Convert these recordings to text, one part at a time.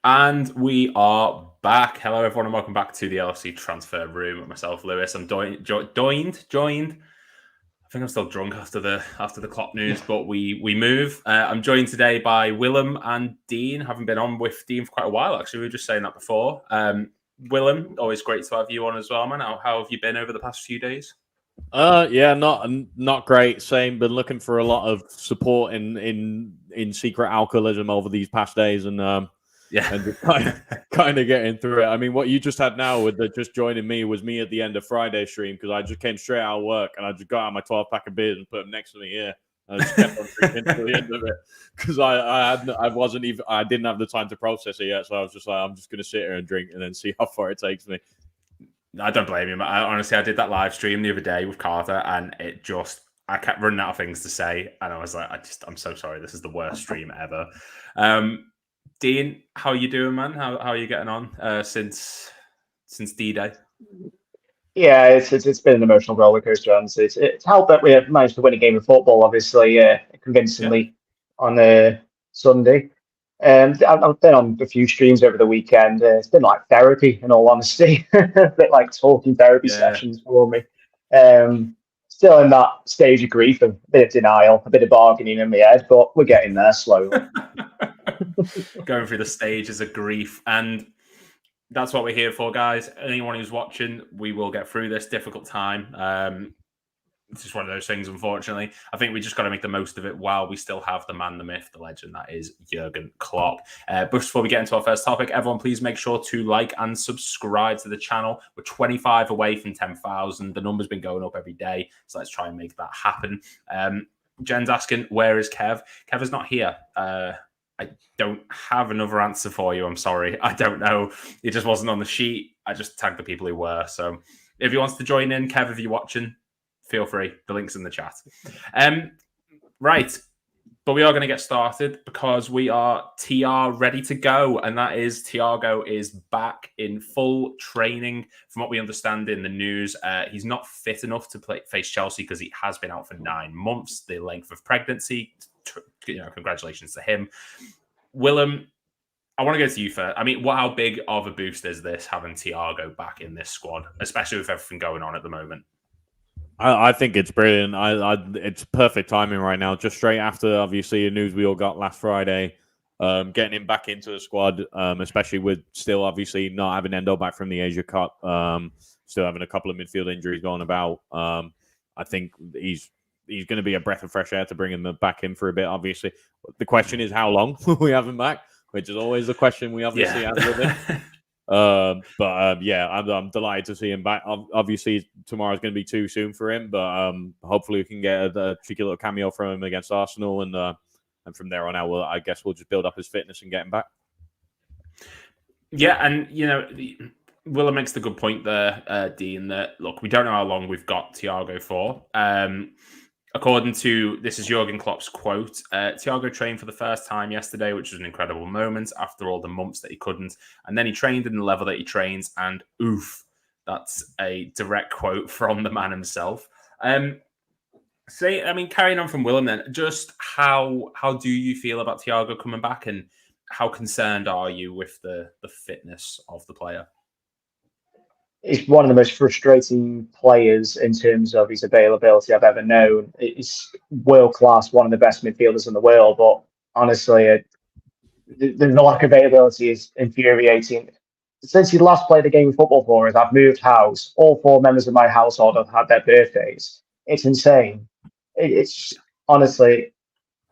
And we are back. Hello, everyone, and welcome back to the LFC transfer room with myself, Lewis. I'm joined. I think I'm still drunk after the Klopp news, but we move. I'm joined today by Willem and Dean. Haven't been on with Dean for quite a while, actually. We were just saying that before. Willem, always great to have you on as well, man. How have you been over the past few days? Yeah, not great. Same. Been looking for a lot of support in secret alcoholism over these past days, and and just kind of getting through it. I mean, what you just had now with just joining me was me at the end of Friday stream, because I just came straight out of work and I just got out my 12-pack of beers and put them next to me here. And I just kept on drinking till the end of it, because I didn't have the time to process it yet. So I was just like, I'm just gonna sit here and drink and then see how far it takes me. I don't blame you. Honestly, I did that live stream the other day with Carter, and I kept running out of things to say, and I was like, I'm so sorry. This is the worst stream ever. Dean, how are you doing, man? How are you getting on since D-Day? Yeah, it's been an emotional roller coaster, and it's helped that we have managed to win a game of football, obviously, convincingly on Sunday. I've been on a few streams over the weekend. It's been like therapy, in all honesty, a bit like talking therapy sessions for me. Still in that stage of grief, a bit of denial, a bit of bargaining in my head, but we're getting there slowly. Going through the stages of grief, and that's what we're here for, guys. Anyone who's watching, we will get through this difficult time. It's just one of those things, unfortunately. I think we just got to make the most of it while we still have the man, the myth, the legend, that is Jurgen Klopp. But before we get into our first topic, everyone, please make sure to like and subscribe to the channel. We're 25 away from 10,000. The number's been going up every day, so let's try and make that happen. Jen's asking, where is Kev? Kev is not here. I don't have another answer for you. I'm sorry. I don't know. It just wasn't on the sheet. I just tagged the people who were. So if he wants to join in, Kev, if you're watching, feel free. The link's in the chat. Right. But we are going to get started because we are TR ready to go. And that is Thiago is back in full training. From what we understand in the news, he's not fit enough to face Chelsea because he has been out for 9 months, the length of pregnancy. Congratulations to him. Willem, I want to go to you first. I mean, how big of a boost is this, having Thiago back in this squad, especially with everything going on at the moment? I think it's brilliant. It's perfect timing right now. Just straight after, obviously, the news we all got last Friday, getting him back into the squad, especially with still obviously not having Endo back from the Asia Cup, still having a couple of midfield injuries going about. I think he's going to be a breath of fresh air to bring him back in for a bit. Obviously, the question is how long will we have him back, which is always the question we obviously have with him. Yeah, I'm delighted to see him back. Obviously, tomorrow's going to be too soon for him, but hopefully we can get a cheeky little cameo from him against Arsenal, and from there on out, I guess we'll just build up his fitness and get him back. Yeah, and Willa makes the good point there, Dean. That look, we don't know how long we've got Thiago for. According to, this is Jurgen Klopp's quote, Thiago trained for the first time yesterday, which was an incredible moment after all the months that he couldn't. And then he trained in the level that he trains, and oof, that's a direct quote from the man himself. Carrying on from Willem then, just how do you feel about Thiago coming back, and how concerned are you with the fitness of the player? He's one of the most frustrating players in terms of his availability I've ever known. He's world class, one of the best midfielders in the world. But honestly, the lack of availability is infuriating. Since he last played a game of football for us, I've moved house. All 4 members of my household have had their birthdays. It's insane. It's honestly,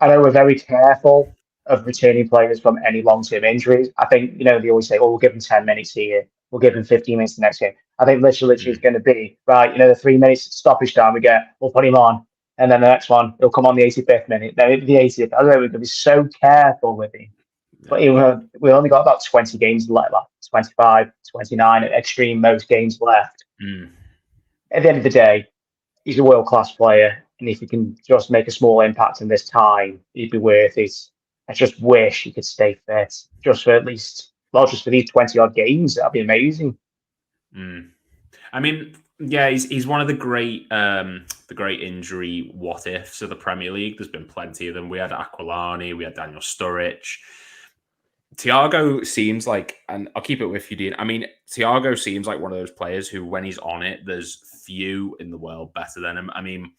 I know we're very careful of returning players from any long-term injuries. I think, they always say, we'll give them 10 minutes here. We'll give him 15 minutes the next game. I think literally it's going to be, right, the 3 minutes stoppage time we'll put him on. And then the next one, he'll come on the 85th minute. Then the 80th. I don't know, we're going to be so careful with him. But we only got about 20 games left, 25, 29 at extreme most games left. At the end of the day, he's a world-class player. And if he can just make a small impact in this time, he'd be worth it. I just wish he could stay fit, just for just for these 20-odd games. That'd be amazing. I mean, yeah, he's one of the great injury what ifs of the Premier League. There's been plenty of them. We had Aquilani, we had Daniel Sturridge. Thiago seems like, and I'll keep it with you, Dean. I mean, Thiago seems like one of those players who, when he's on it, there's few in the world better than him. I mean,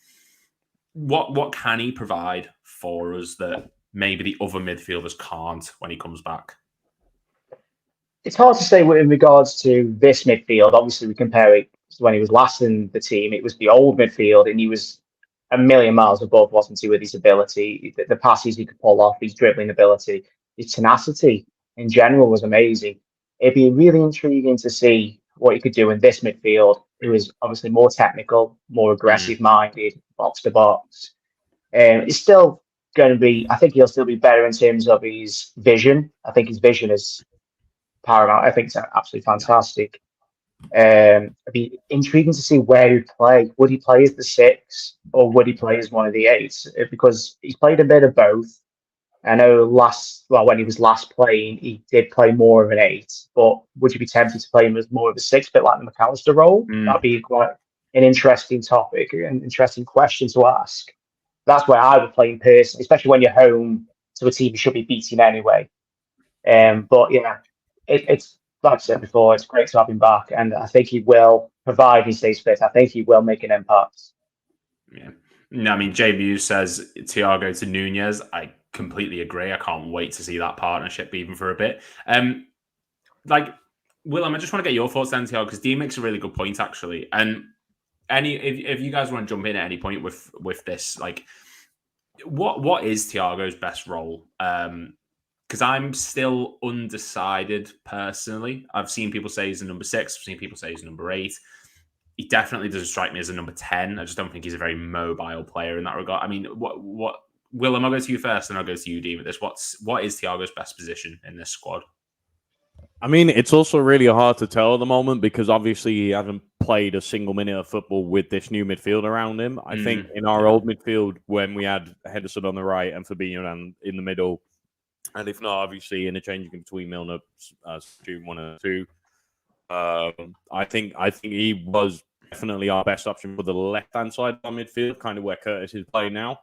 what can he provide for us that maybe the other midfielders can't when he comes back? It's hard to say in regards to this midfield. Obviously, we compare it to when he was last in the team. It was the old midfield, and he was a million miles above, wasn't he, with his ability, the passes he could pull off, his dribbling ability, his tenacity in general was amazing. It'd be really intriguing to see what he could do in this midfield. It was obviously more technical, more aggressive minded, box to box. It's still going to be, I think he'll still be better in terms of his vision. I think his vision is paramount. I think it's absolutely fantastic. It'd be intriguing to see where he'd play. Would he play as the 6 or would he play as one of the 8s? Because he's played a bit of both. I know when he was last playing, he did play more of an 8. But would you be tempted to play him as more of a 6, bit like the McAllister role? That'd be quite an interesting topic, an interesting question to ask. That's where I would play him personally, especially when you're home to a team you should be beating anyway. But yeah, it's like I said before, it's great to have him back, and I think he will provide he stays fit. I think he will make an impact. Yeah. No, I mean, Jay Muse says Thiago to Nunez. I completely agree. I can't wait to see that partnership even for a bit. Like, Willem, I just want to get your thoughts then, Thiago, because Dean makes a really good point, actually. And if you guys want to jump in at any point with this, like, what is Thiago's best role? Because I'm still undecided personally. I've seen people say he's a number 6. I've seen people say he's a number 8. He definitely doesn't strike me as a number 10. I just don't think he's a very mobile player in that regard. I mean, what Willem, I'll go to you first, and I'll go to you, Dean, with this. What is Thiago's best position in this squad? I mean, it's also really hard to tell at the moment because obviously he hasn't played a single minute of football with this new midfield around him. I think in our old midfield, when we had Henderson on the right and Fabinho in the middle, and if not, obviously interchanging between Milner, 1 and 2. I think he was definitely our best option for the left-hand side of our midfield, kind of where Curtis is playing now.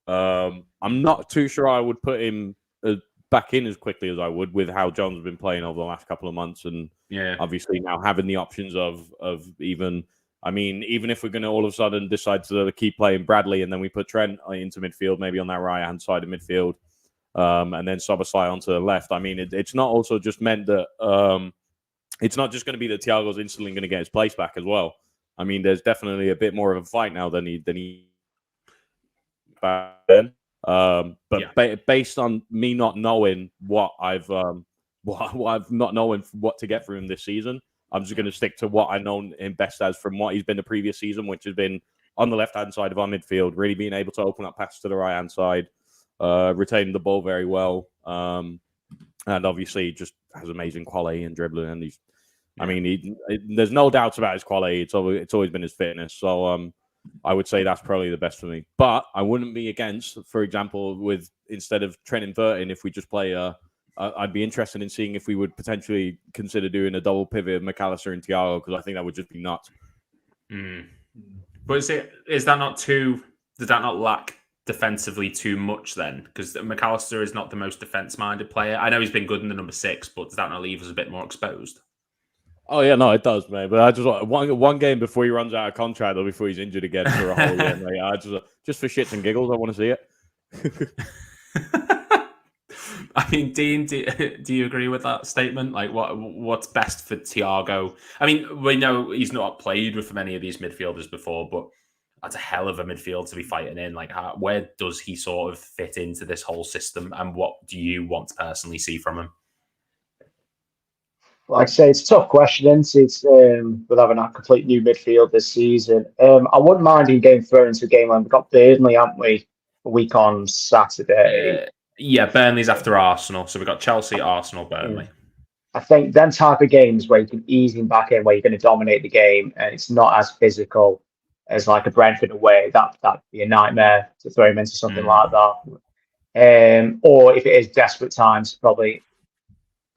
I'm not too sure I would put him back in as quickly as I would with how John's been playing over the last couple of months, and obviously now having the options of even if we're going to all of a sudden decide to keep playing Bradley and then we put Trent into midfield, maybe on that right-hand side of midfield, and then Szoboszlai onto the left. I mean, it's not also just meant that it's not just going to be that Thiago's instantly going to get his place back as well. I mean, there's definitely a bit more of a fight now than he back then. Based on me not knowing what to get from him this season, I'm just going to stick to what I know him best as from what he's been the previous season, which has been on the left-hand side of our midfield, really being able to open up passes to the right-hand side, retaining the ball very well, and obviously just has amazing quality and dribbling. And there's no doubts about his quality. It's always been his fitness. So I would say that's probably the best for me. But I wouldn't be against, for example, with instead of Trent inverting, if we just play I'd be interested in seeing if we would potentially consider doing a double pivot of McAllister and Thiago, because I think that would just be nuts. But is that not too? Does that not lack defensively too much then? Because McAllister is not the most defense-minded player. I know he's been good in the number 6, but does that not leave us a bit more exposed? Oh yeah, no, it does, mate. But I just want one game before he runs out of contract or before he's injured again for a whole year, mate. I just for shits and giggles, I want to see it. I mean, Dean, do you agree with that statement? Like, what's best for Thiago? I mean, we know he's not played with many of these midfielders before, but that's a hell of a midfield to be fighting in. Like, where does he sort of fit into this whole system, and what do you want to personally see from him? Like I say, it's a tough question, isn't it? With having a complete new midfield this season. I wouldn't mind him getting thrown into a game when we've got Burnley, haven't we? A week on Saturday. Yeah, Burnley's after Arsenal. So we've got Chelsea, Arsenal, Burnley. I think them type of games where you can ease him back in, where you're going to dominate the game, and it's not as physical as like a Brentford away, that'd be a nightmare to throw him into something like that. Or if it is desperate times, probably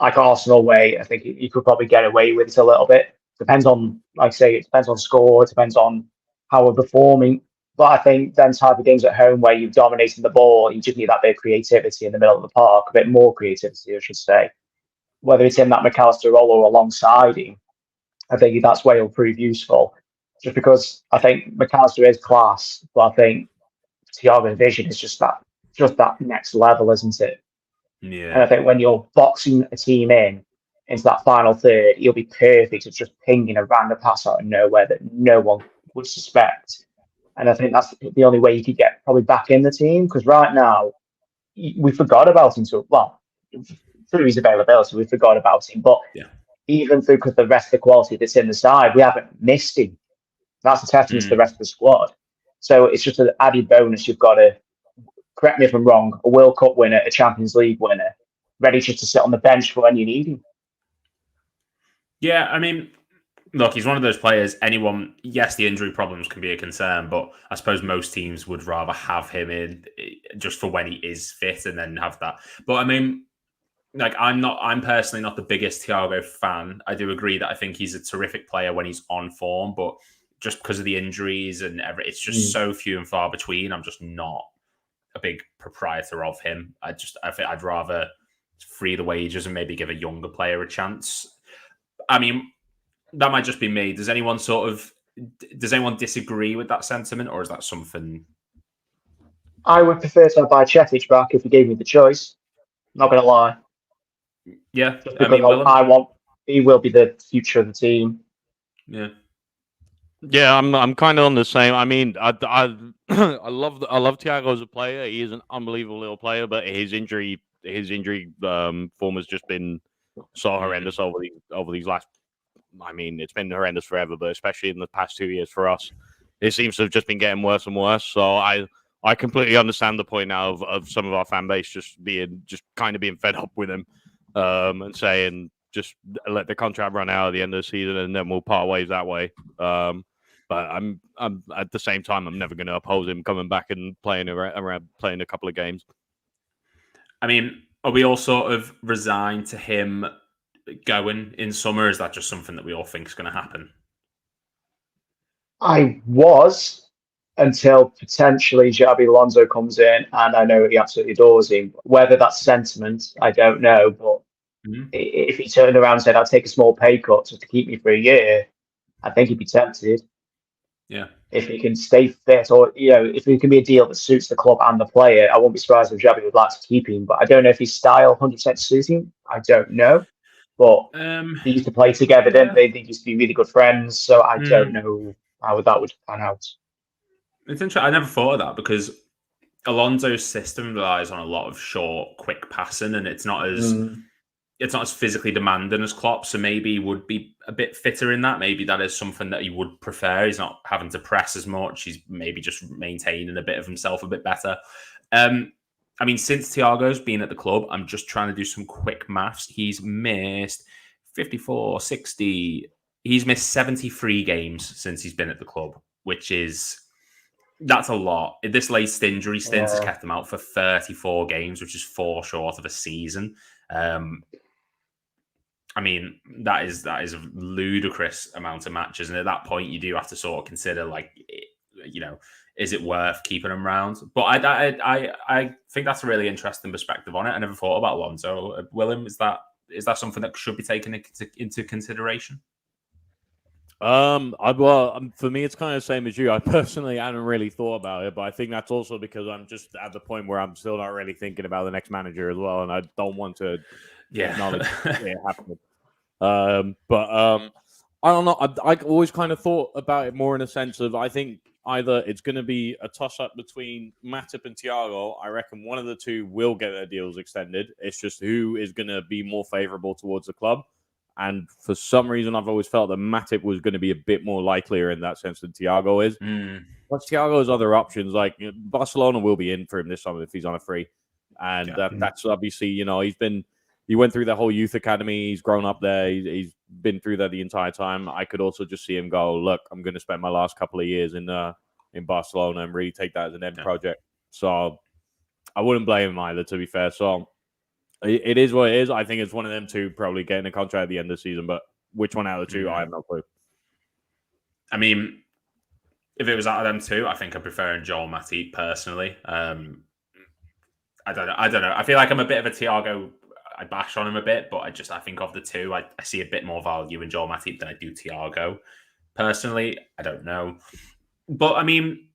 like Arsenal way, I think you could probably get away with it a little bit. Depends on, like I say, it depends on score, it depends on how we're performing. But I think then type of games at home where you're dominating the ball, you just need that bit of creativity in the middle of the park, a bit more creativity, I should say. Whether it's in that McAllister role or alongside him, I think that's where he'll prove useful. Just because I think McAllister is class, but I think Thiago's vision is just that next level, isn't it? Yeah. And I think when you're boxing a team into that final third, he'll be perfect at just pinging a random pass out of nowhere that no one would suspect. And I think that's the only way you could get probably back in the team, because right now we forgot about him. So, well, through his availability, we forgot about him. But even through because the rest of the quality that's in the side, we haven't missed him. That's a testament to the rest of the squad. So it's just an added bonus. You've got to, correct me if I'm wrong, a World Cup winner, a Champions League winner, ready just to sit on the bench for when you need him. Yeah, I mean, look, he's one of those players. Anyone, yes, the injury problems can be a concern, but I suppose most teams would rather have him in just for when he is fit and then have that. But I mean, like, I'm personally not the biggest Thiago fan. I do agree that I think he's a terrific player when he's on form, but just because of the injuries and it's just so few and far between. I'm just not a big proprietor of him. I think I'd rather free the wages and maybe give a younger player a chance. I mean, that might just be me. Does anyone disagree with that sentiment, or is that something? I would prefer to buy Chetic back if he gave me the choice. Not going to lie. Yeah, just because he will be the future of the team. Yeah. Yeah, I'm kind of on the same. I mean, I love Thiago as a player. He is an unbelievable little player, but his injury form has just been so horrendous over these last. I mean, it's been horrendous forever, but especially in the past 2 years for us, it seems to have just been getting worse and worse. So I completely understand the point now of some of our fan base just kind of being fed up with him, and saying just let the contract run out at the end of the season and then we'll part ways that way. But I'm at the same time, I'm never going to oppose him coming back and playing a couple of games. I mean, are we all sort of resigned to him going in summer? Is that just something that we all think is going to happen? I was, until potentially Xabi Alonso comes in, and I know he absolutely adores him. Whether that's sentiment, I don't know. But if he turned around and said, "I'll take a small pay cut just to keep me for a year," I think he'd be tempted. Yeah. If he can stay fit, or if it can be a deal that suits the club and the player, I won't be surprised if Xabi would like to keep him. But I don't know if his style 100% suits him. I don't know. But they used to play together, didn't they? They used to be really good friends. So I don't know how that would pan out. It's interesting. I never thought of that because Alonso's system relies on a lot of short, quick passing, and it's not as physically demanding as Klopp. So maybe he would be a bit fitter in that. Maybe that is something that he would prefer. He's not having to press as much. He's maybe just maintaining a bit of himself a bit better. I mean, since Thiago's been at the club, I'm just trying to do some quick maths. He's missed 54, 60. He's missed 73 games since he's been at the club, that's a lot. This latest injury stint has kept him out for 34 games, which is 4 short of a season. I mean, that is a ludicrous amount of matches. And at that point, you do have to sort of consider, like, is it worth keeping him around? But I think that's a really interesting perspective on it. I never thought about Alonso. Willem, is that something that should be taken into consideration? For me, it's kind of the same as you. I personally hadn't really thought about it, but I think that's also because I'm just at the point where I'm still not really thinking about the next manager as well, and I don't want to acknowledge it happening. I don't know. I always kind of thought about it more in a sense of I think either it's going to be a toss-up between Matip and Thiago. I reckon one of the two will get their deals extended. It's just who is going to be more favourable towards the club. And for some reason, I've always felt that Matip was going to be a bit more likelier in that sense than Thiago is. But Thiago's other options, like Barcelona will be in for him this summer if he's on a free. And that's obviously, he went through the whole youth academy. He's grown up there. He's been through that the entire time. I could also just see him go, look, I'm going to spend my last couple of years in Barcelona and really take that as an end project. So I wouldn't blame him either, to be fair. So it is what it is. I think it's one of them two probably getting a contract at the end of the season, but which one out of the two, I have no clue. I mean, if it was out of them two, I think I prefer Joel Matip personally. I don't know. I feel like I'm a bit of a Thiago. I bash on him a bit, but I think of the two, I see a bit more value in Joel Matip than I do Thiago. Personally, I don't know. But I mean,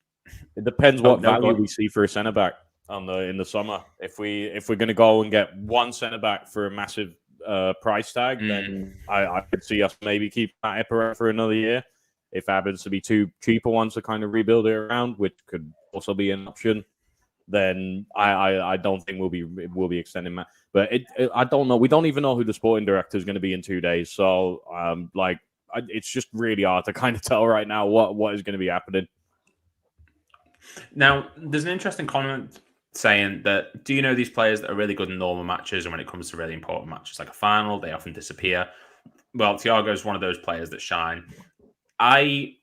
it depends what value we see for a centre back in the summer. If we're going to go and get one centre back for a massive price tag, then I could see us maybe keep that Ipera for another year. If happens to be two cheaper ones to kind of rebuild it around, which could also be an option, then I don't think we'll be extending that. But I don't know. We don't even know who the sporting director is going to be in 2 days. So it's just really hard to kind of tell right now what is going to be happening. Now, there's an interesting comment saying that, do you know these players that are really good in normal matches, and when it comes to really important matches like a final, they often disappear? Well, Thiago is one of those players that shine. I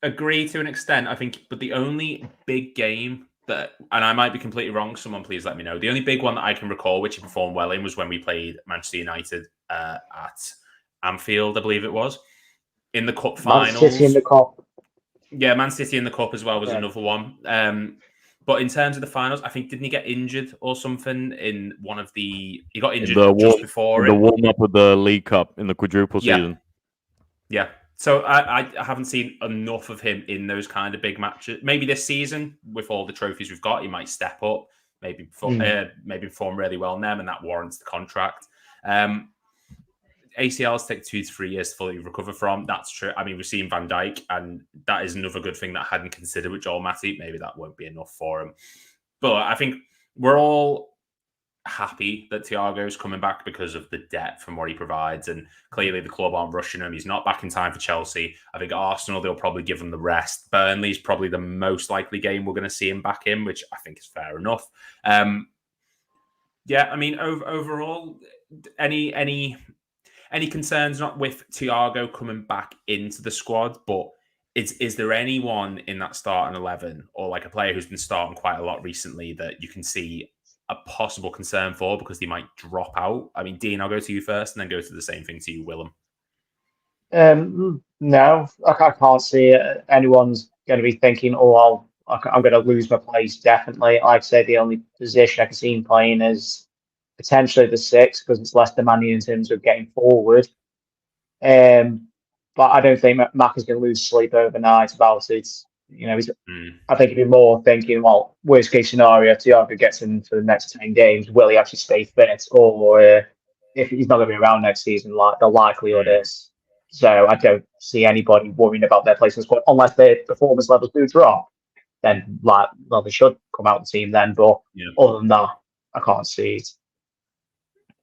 agree to an extent, I think, but the only big game that, and I might be completely wrong, someone please let me know, the only big one that I can recall which he performed well in was when we played Manchester United at Anfield, I believe it was, in the cup finals. Man City in the cup. Yeah, Man City in the cup as well was another one. But in terms of the finals, I think, didn't he get injured or something in one of the... He got injured just before the warm-up of the League Cup in the quadruple season. Yeah. So I haven't seen enough of him in those kind of big matches. Maybe this season, with all the trophies we've got, he might step up, maybe perform really well in them, and that warrants the contract. ACLs take 2 to 3 years to fully recover from. That's true. I mean, we've seen Van Dijk, and that is another good thing that I hadn't considered with Joel Matip. Maybe that won't be enough for him. But I think we're all happy that Thiago's coming back because of the depth and what he provides. And clearly the club aren't rushing him. He's not back in time for Chelsea. I think Arsenal, they'll probably give him the rest. Burnley's probably the most likely game we're going to see him back in, which I think is fair enough. Yeah, I mean, overall, any concerns not with Thiago coming back into the squad, but is there anyone in that starting 11 or like a player who's been starting quite a lot recently that you can see a possible concern for because they might drop out? I mean, Dean, I'll go to you first and then go to the same thing to you, Willem. No, I can't see anyone's going to be thinking, oh, I'm going to lose my place, definitely. Like I say, the only position I can see him playing is potentially the 6 because it's less demanding in terms of getting forward. But I don't think Mac is going to lose sleep overnight about it. You know, I think he'd be more thinking, well, worst case scenario, Thiago gets in for the next 10 games. Will he actually stay fit? Or if he's not going to be around next season, like the likelihood is. So I don't see anybody worrying about their place in the squad unless their performance levels do drop. Then, they should come out of the team then. But other than that, I can't see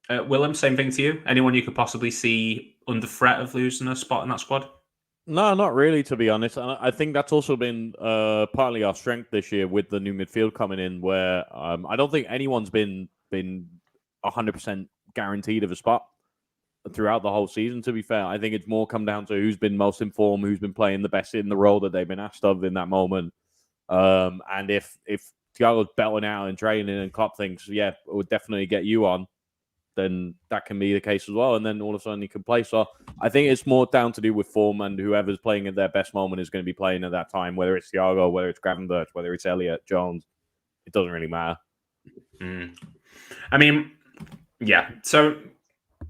it. Willem, same thing to you. Anyone you could possibly see under threat of losing a spot in that squad? No, not really, to be honest. And I think that's also been partly our strength this year with the new midfield coming in, where I don't think anyone's been 100% guaranteed of a spot throughout the whole season, to be fair. I think it's more come down to who's been most informed, who's been playing the best in the role that they've been asked of in that moment. And if Thiago's belting out and training and Klopp thinks, yeah, it would definitely get you on, then that can be the case as well. And then all of a sudden he can play. So I think it's more down to do with form, and whoever's playing at their best moment is going to be playing at that time, whether it's Thiago, whether it's Gravenberch, whether it's Elliott, Jones. It doesn't really matter. I mean, yeah. So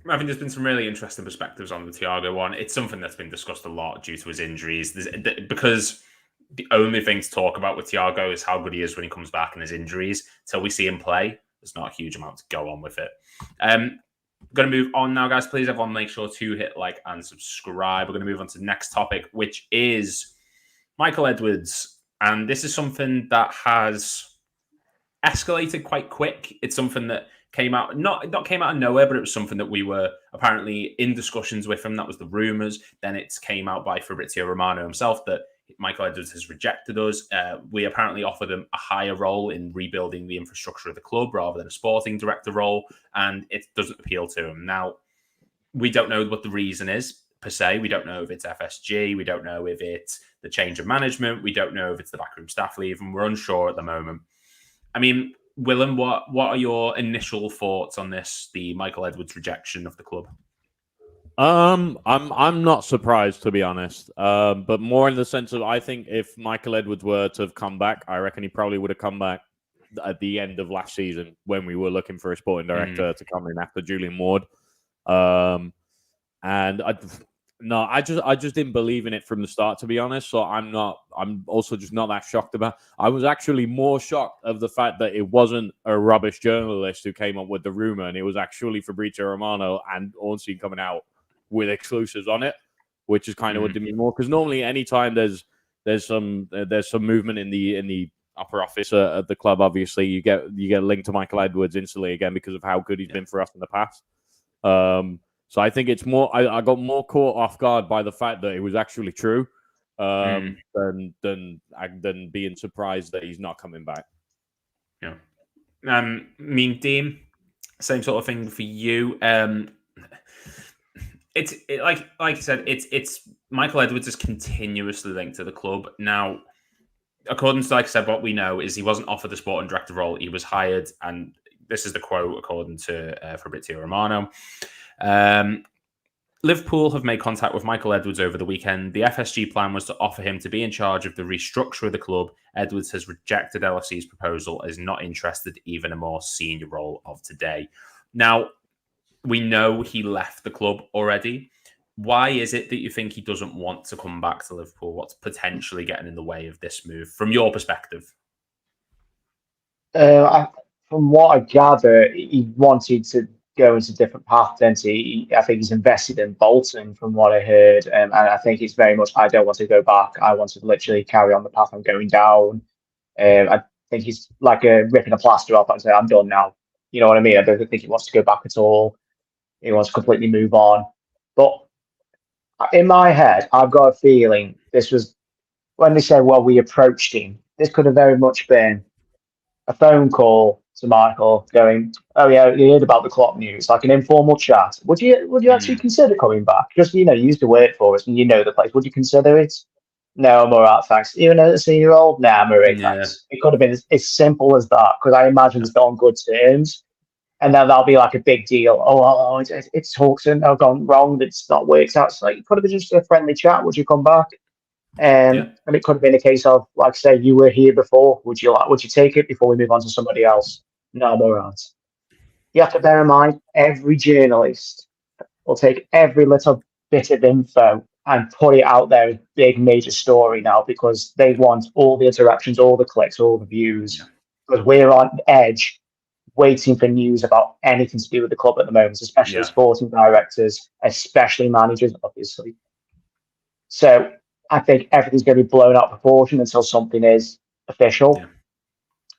I think there's been some really interesting perspectives on the Thiago one. It's something that's been discussed a lot due to his injuries. Because the only thing to talk about with Thiago is how good he is when he comes back and his injuries. Till we see him play, there's not a huge amount to go on with it. Going to move on now, guys. Please, everyone, make sure to hit like and subscribe. We're going to move on to the next topic, which is Michael Edwards. And this is something that has escalated quite quick. It's something that came out, not came out of nowhere, but it was something that we were apparently in discussions with him. That was the rumours. Then it came out by FABRIZIO Romano himself that Michael Edwards has rejected us. We apparently offered him a higher role in rebuilding the infrastructure of the club rather than a sporting director role, and it doesn't appeal to him. Now, we don't know what the reason is, per se. We don't know if it's FSG. We don't know if it's the change of management. We don't know if it's the backroom staff leave, and we're unsure at the moment. I mean, Willem, what are your initial thoughts on this, the Michael Edwards rejection of the club? I'm not surprised, to be honest. But more in the sense of, I think if Michael Edwards were to have come back, I reckon he probably would have come back at the end of last season when we were looking for a sporting director to come in after Julian Ward. And I just didn't believe in it from the start, to be honest. So I'm also just not that shocked about. I was actually more shocked of the fact that it wasn't a rubbish journalist who came up with the rumor, and it was actually Fabrizio Romano and Ornstein coming out with exclusives on it, which is kind of what did me more. Because normally, anytime there's some movement in the upper office at the club, obviously you get linked to Michael Edwards instantly again because of how good he's been for us in the past. So I think it's more. I got more caught off guard by the fact that it was actually true than being surprised that he's not coming back. Yeah. Dean, same sort of thing for you. It's like I said, it's Michael Edwards is continuously linked to the club now. According to, like I said, what we know is he wasn't offered the sporting director role. He was hired, and this is the quote according to Fabrizio Romano. Liverpool have made contact with Michael Edwards over the weekend. The FSG plan was to offer him to be in charge of the restructure of the club. Edwards has rejected LFC's proposal and is not interested even in a more senior role of today. Now, we know he left the club already. Why is it that you think he doesn't want to come back to Liverpool? What's potentially getting in the way of this move from your perspective? From what I gather, he wanted to go into a different path. Then I think he's invested in Bolton, from what I heard, and I think it's very much, I don't want to go back. I want to literally carry on the path I'm going down. I think he's like ripping a plaster off and saying, "I'm done now." You know what I mean? I don't think he wants to go back at all. He wants to completely move on. But in my head, I've got a feeling this was when they said, "Well, we approached him." This could have very much been a phone call to Michael going, "Oh yeah, you heard about the Klopp news," like an informal chat. Would you actually consider coming back? Just, you used to work for us and you know the place. Would you consider it? No, I'm all right, thanks. Even as a senior-year-old, nah, I'm all right, thanks. It could have been as simple as that, because I imagine it's on good terms. And then that'll be like a big deal. It's talks and gone wrong. It's not worked out. So, like, it could have been just a friendly chat. Would you come back? And it could have been a case of, like, say, you were here before. Would you take it before we move on to somebody else? No, I'm all right. You have to bear in mind, every journalist will take every little bit of info and put it out there as a big major story now, because they want all the interactions, all the clicks, all the views. Because we're on edge, waiting for news about anything to do with the club at the moment, especially sporting directors, especially managers, obviously. So I think everything's going to be blown out of proportion until something is official. Yeah.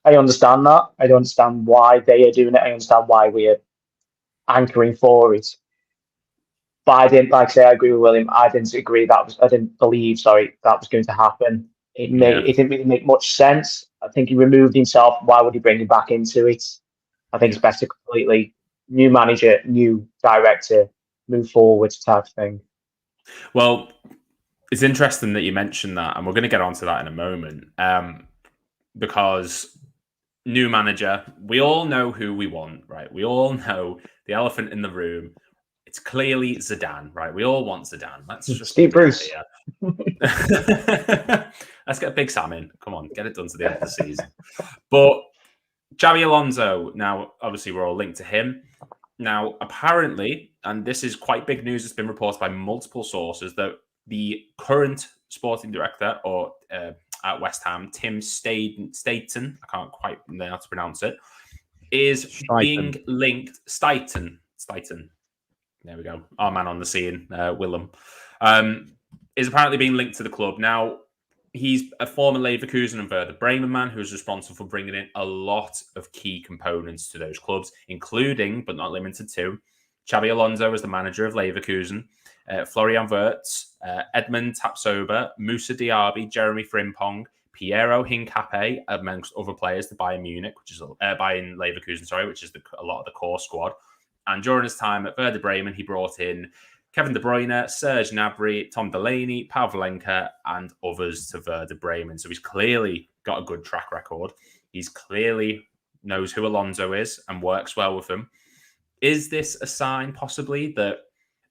I understand that. I don't understand why they are doing it. I understand why we are anchoring for it. But I didn't, like I say, I agree with William. I didn't believe that was going to happen. It didn't really make much sense. I think he removed himself. Why would he bring him back into it? I think it's best to completely new manager, new director, move forward type thing. Well, it's interesting that you mentioned that, and we're going to get onto that in a moment, because new manager, we all know who we want, right? We all know the elephant in the room. It's clearly Zidane, right? We all want Zidane. Let's just Steve Bruce. Let's get Big Sam in. Come on, get it done to the end of the season. But Xabi Alonso, now, obviously, we're all linked to him. Now, apparently, and this is quite big news, it's been reported by multiple sources, that the current sporting director at West Ham, Tim Staten, I can't quite know how to pronounce it, is being linked. Staten. There we go. Our man on the scene, Willem, is apparently being linked to the club. Now, he's a former Leverkusen and Werder Bremen man who's responsible for bringing in a lot of key components to those clubs, including, but not limited to, Xabi Alonso as the manager of Leverkusen, Florian Wirtz, Edmund Tapsoba, Moussa Diaby, Jeremy Frimpong, Piero Hincapié, amongst other players, the Bayern Munich, which is Bayern Leverkusen, which is a lot of the core squad. And during his time at Werder Bremen, he brought in Kevin De Bruyne, Serge Gnabry, Tom Delaney, Pavlenka, and others to Werder Bremen. So he's clearly got a good track record. He's clearly knows who Alonso is and works well with him. Is this a sign, possibly, that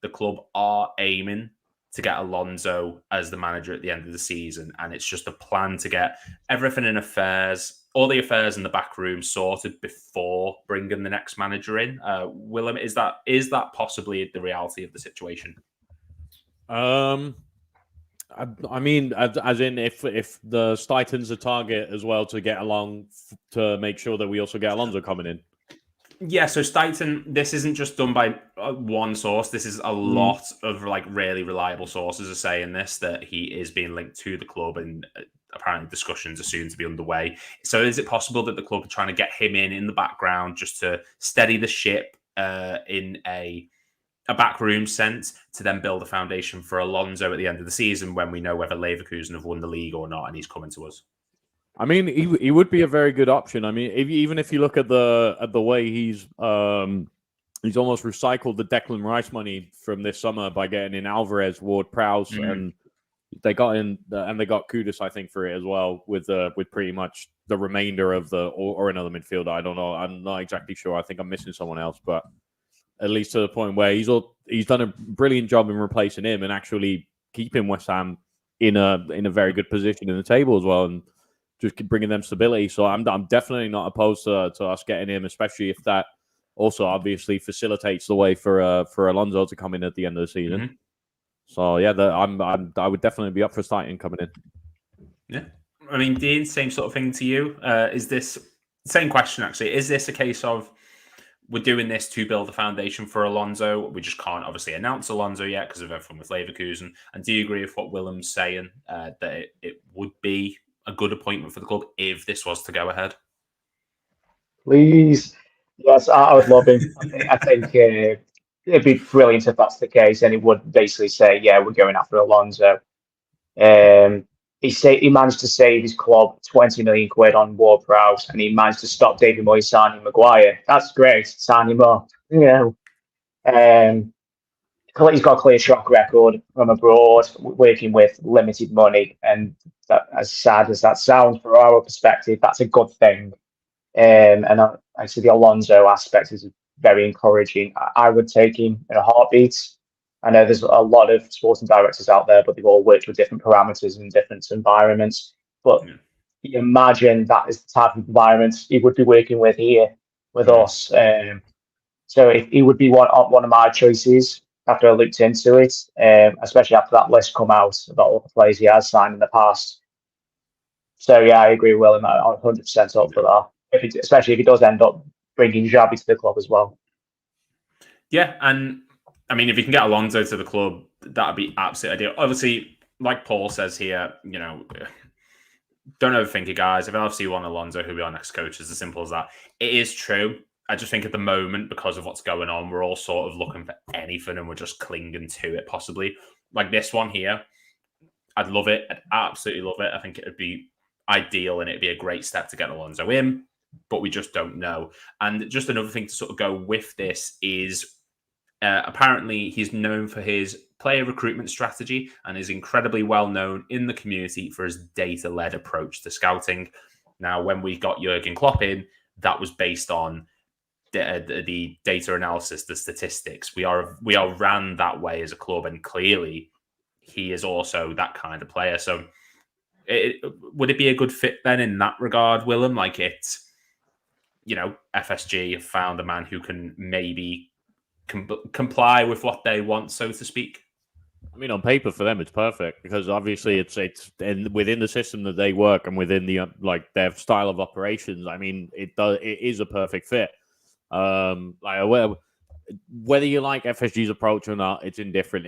the club are aiming to get Alonso as the manager at the end of the season, and it's just a plan to get everything in affairs, all the affairs in the back room sorted before bringing the next manager in. Willem, is that possibly the reality of the situation? I mean, as in, if the Steiton's a target as well to get along to make sure that we also get Alonso coming in. Yeah, so Steiton, this isn't just done by one source. This is a lot of like really reliable sources are saying this, that he is being linked to the club, and apparently discussions are soon to be underway. So is it possible that the club are trying to get him in the background just to steady the ship in a backroom sense, to then build a foundation for Alonso at the end of the season when we know whether Leverkusen have won the league or not, and he's coming to us? I mean, he would be a very good option. I mean, even if you look at the way he's almost recycled the Declan Rice money from this summer by getting in Alvarez, Ward-Prowse, and they got Kudus, I think, for it as well, with pretty much the remainder of or another midfielder. I don't know. I'm not exactly sure. I think I'm missing someone else, but at least to the point where he's done a brilliant job in replacing him and actually keeping West Ham in a very good position in the table as well, and just bringing them stability. So I'm definitely not opposed to us getting him, especially if that also obviously facilitates the way for Alonso to come in at the end of the season. So yeah, I would definitely be up for starting coming in. Yeah, I mean, Dean, same sort of thing to you. Is this same question actually? Is this a case of we're doing this to build a foundation for Alonso? We just can't obviously announce Alonso yet because of everything with Leverkusen. And do you agree with what Willem's saying, that it would be a good appointment for the club if this was to go ahead? Please. Yes, I would love him. I think it'd be brilliant if that's the case, and it would basically say, yeah, we're going after Alonso. He managed to save his club 20 million quid on Ward-Prowse, and he managed to stop David Moyes signing Maguire. That's great. Sign him up. He's got a clear track record from abroad, working with limited money, and that, as sad as that sounds, from our perspective, that's a good thing. And I see the Alonso aspect is very encouraging. I would take him in a heartbeat. I know there's a lot of sporting directors out there, but they've all worked with different parameters and different environments. But you imagine that is the type of environment he would be working with here with us. So he would be one of my choices after I looked into it, especially after that list come out about all the players he has signed in the past. So yeah, I agree with Willem. I'm 100% up for that. Especially if he does end up bringing Xavi to the club as well. Yeah, and I mean, if you can get Alonso to the club, that'd be absolutely ideal. Obviously, like Paul says here, don't overthink it, guys. If LFC want Alonso, who'll be our next coach, it's as simple as that. It is true. I just think at the moment, because of what's going on, we're all sort of looking for anything and we're just clinging to it, possibly. Like this one here, I'd love it. I'd absolutely love it. I think it would be ideal and it'd be a great step to get Alonso in, but we just don't know. And just another thing to sort of go with this is apparently he's known for his player recruitment strategy and is incredibly well known in the community for his data-led approach to scouting. Now, when we got Jurgen Klopp in, that was based on the data analysis, the statistics. We are ran that way as a club, and clearly he is also that kind of player. So would it be a good fit then in that regard, Willem? Like FSG have found a man who can maybe comply with what they want, so to speak. I mean, on paper for them, it's perfect because obviously it's within the system that they work and within the their style of operations. I mean, it is a perfect fit. Whether you like FSG's approach or not, it's indifferent.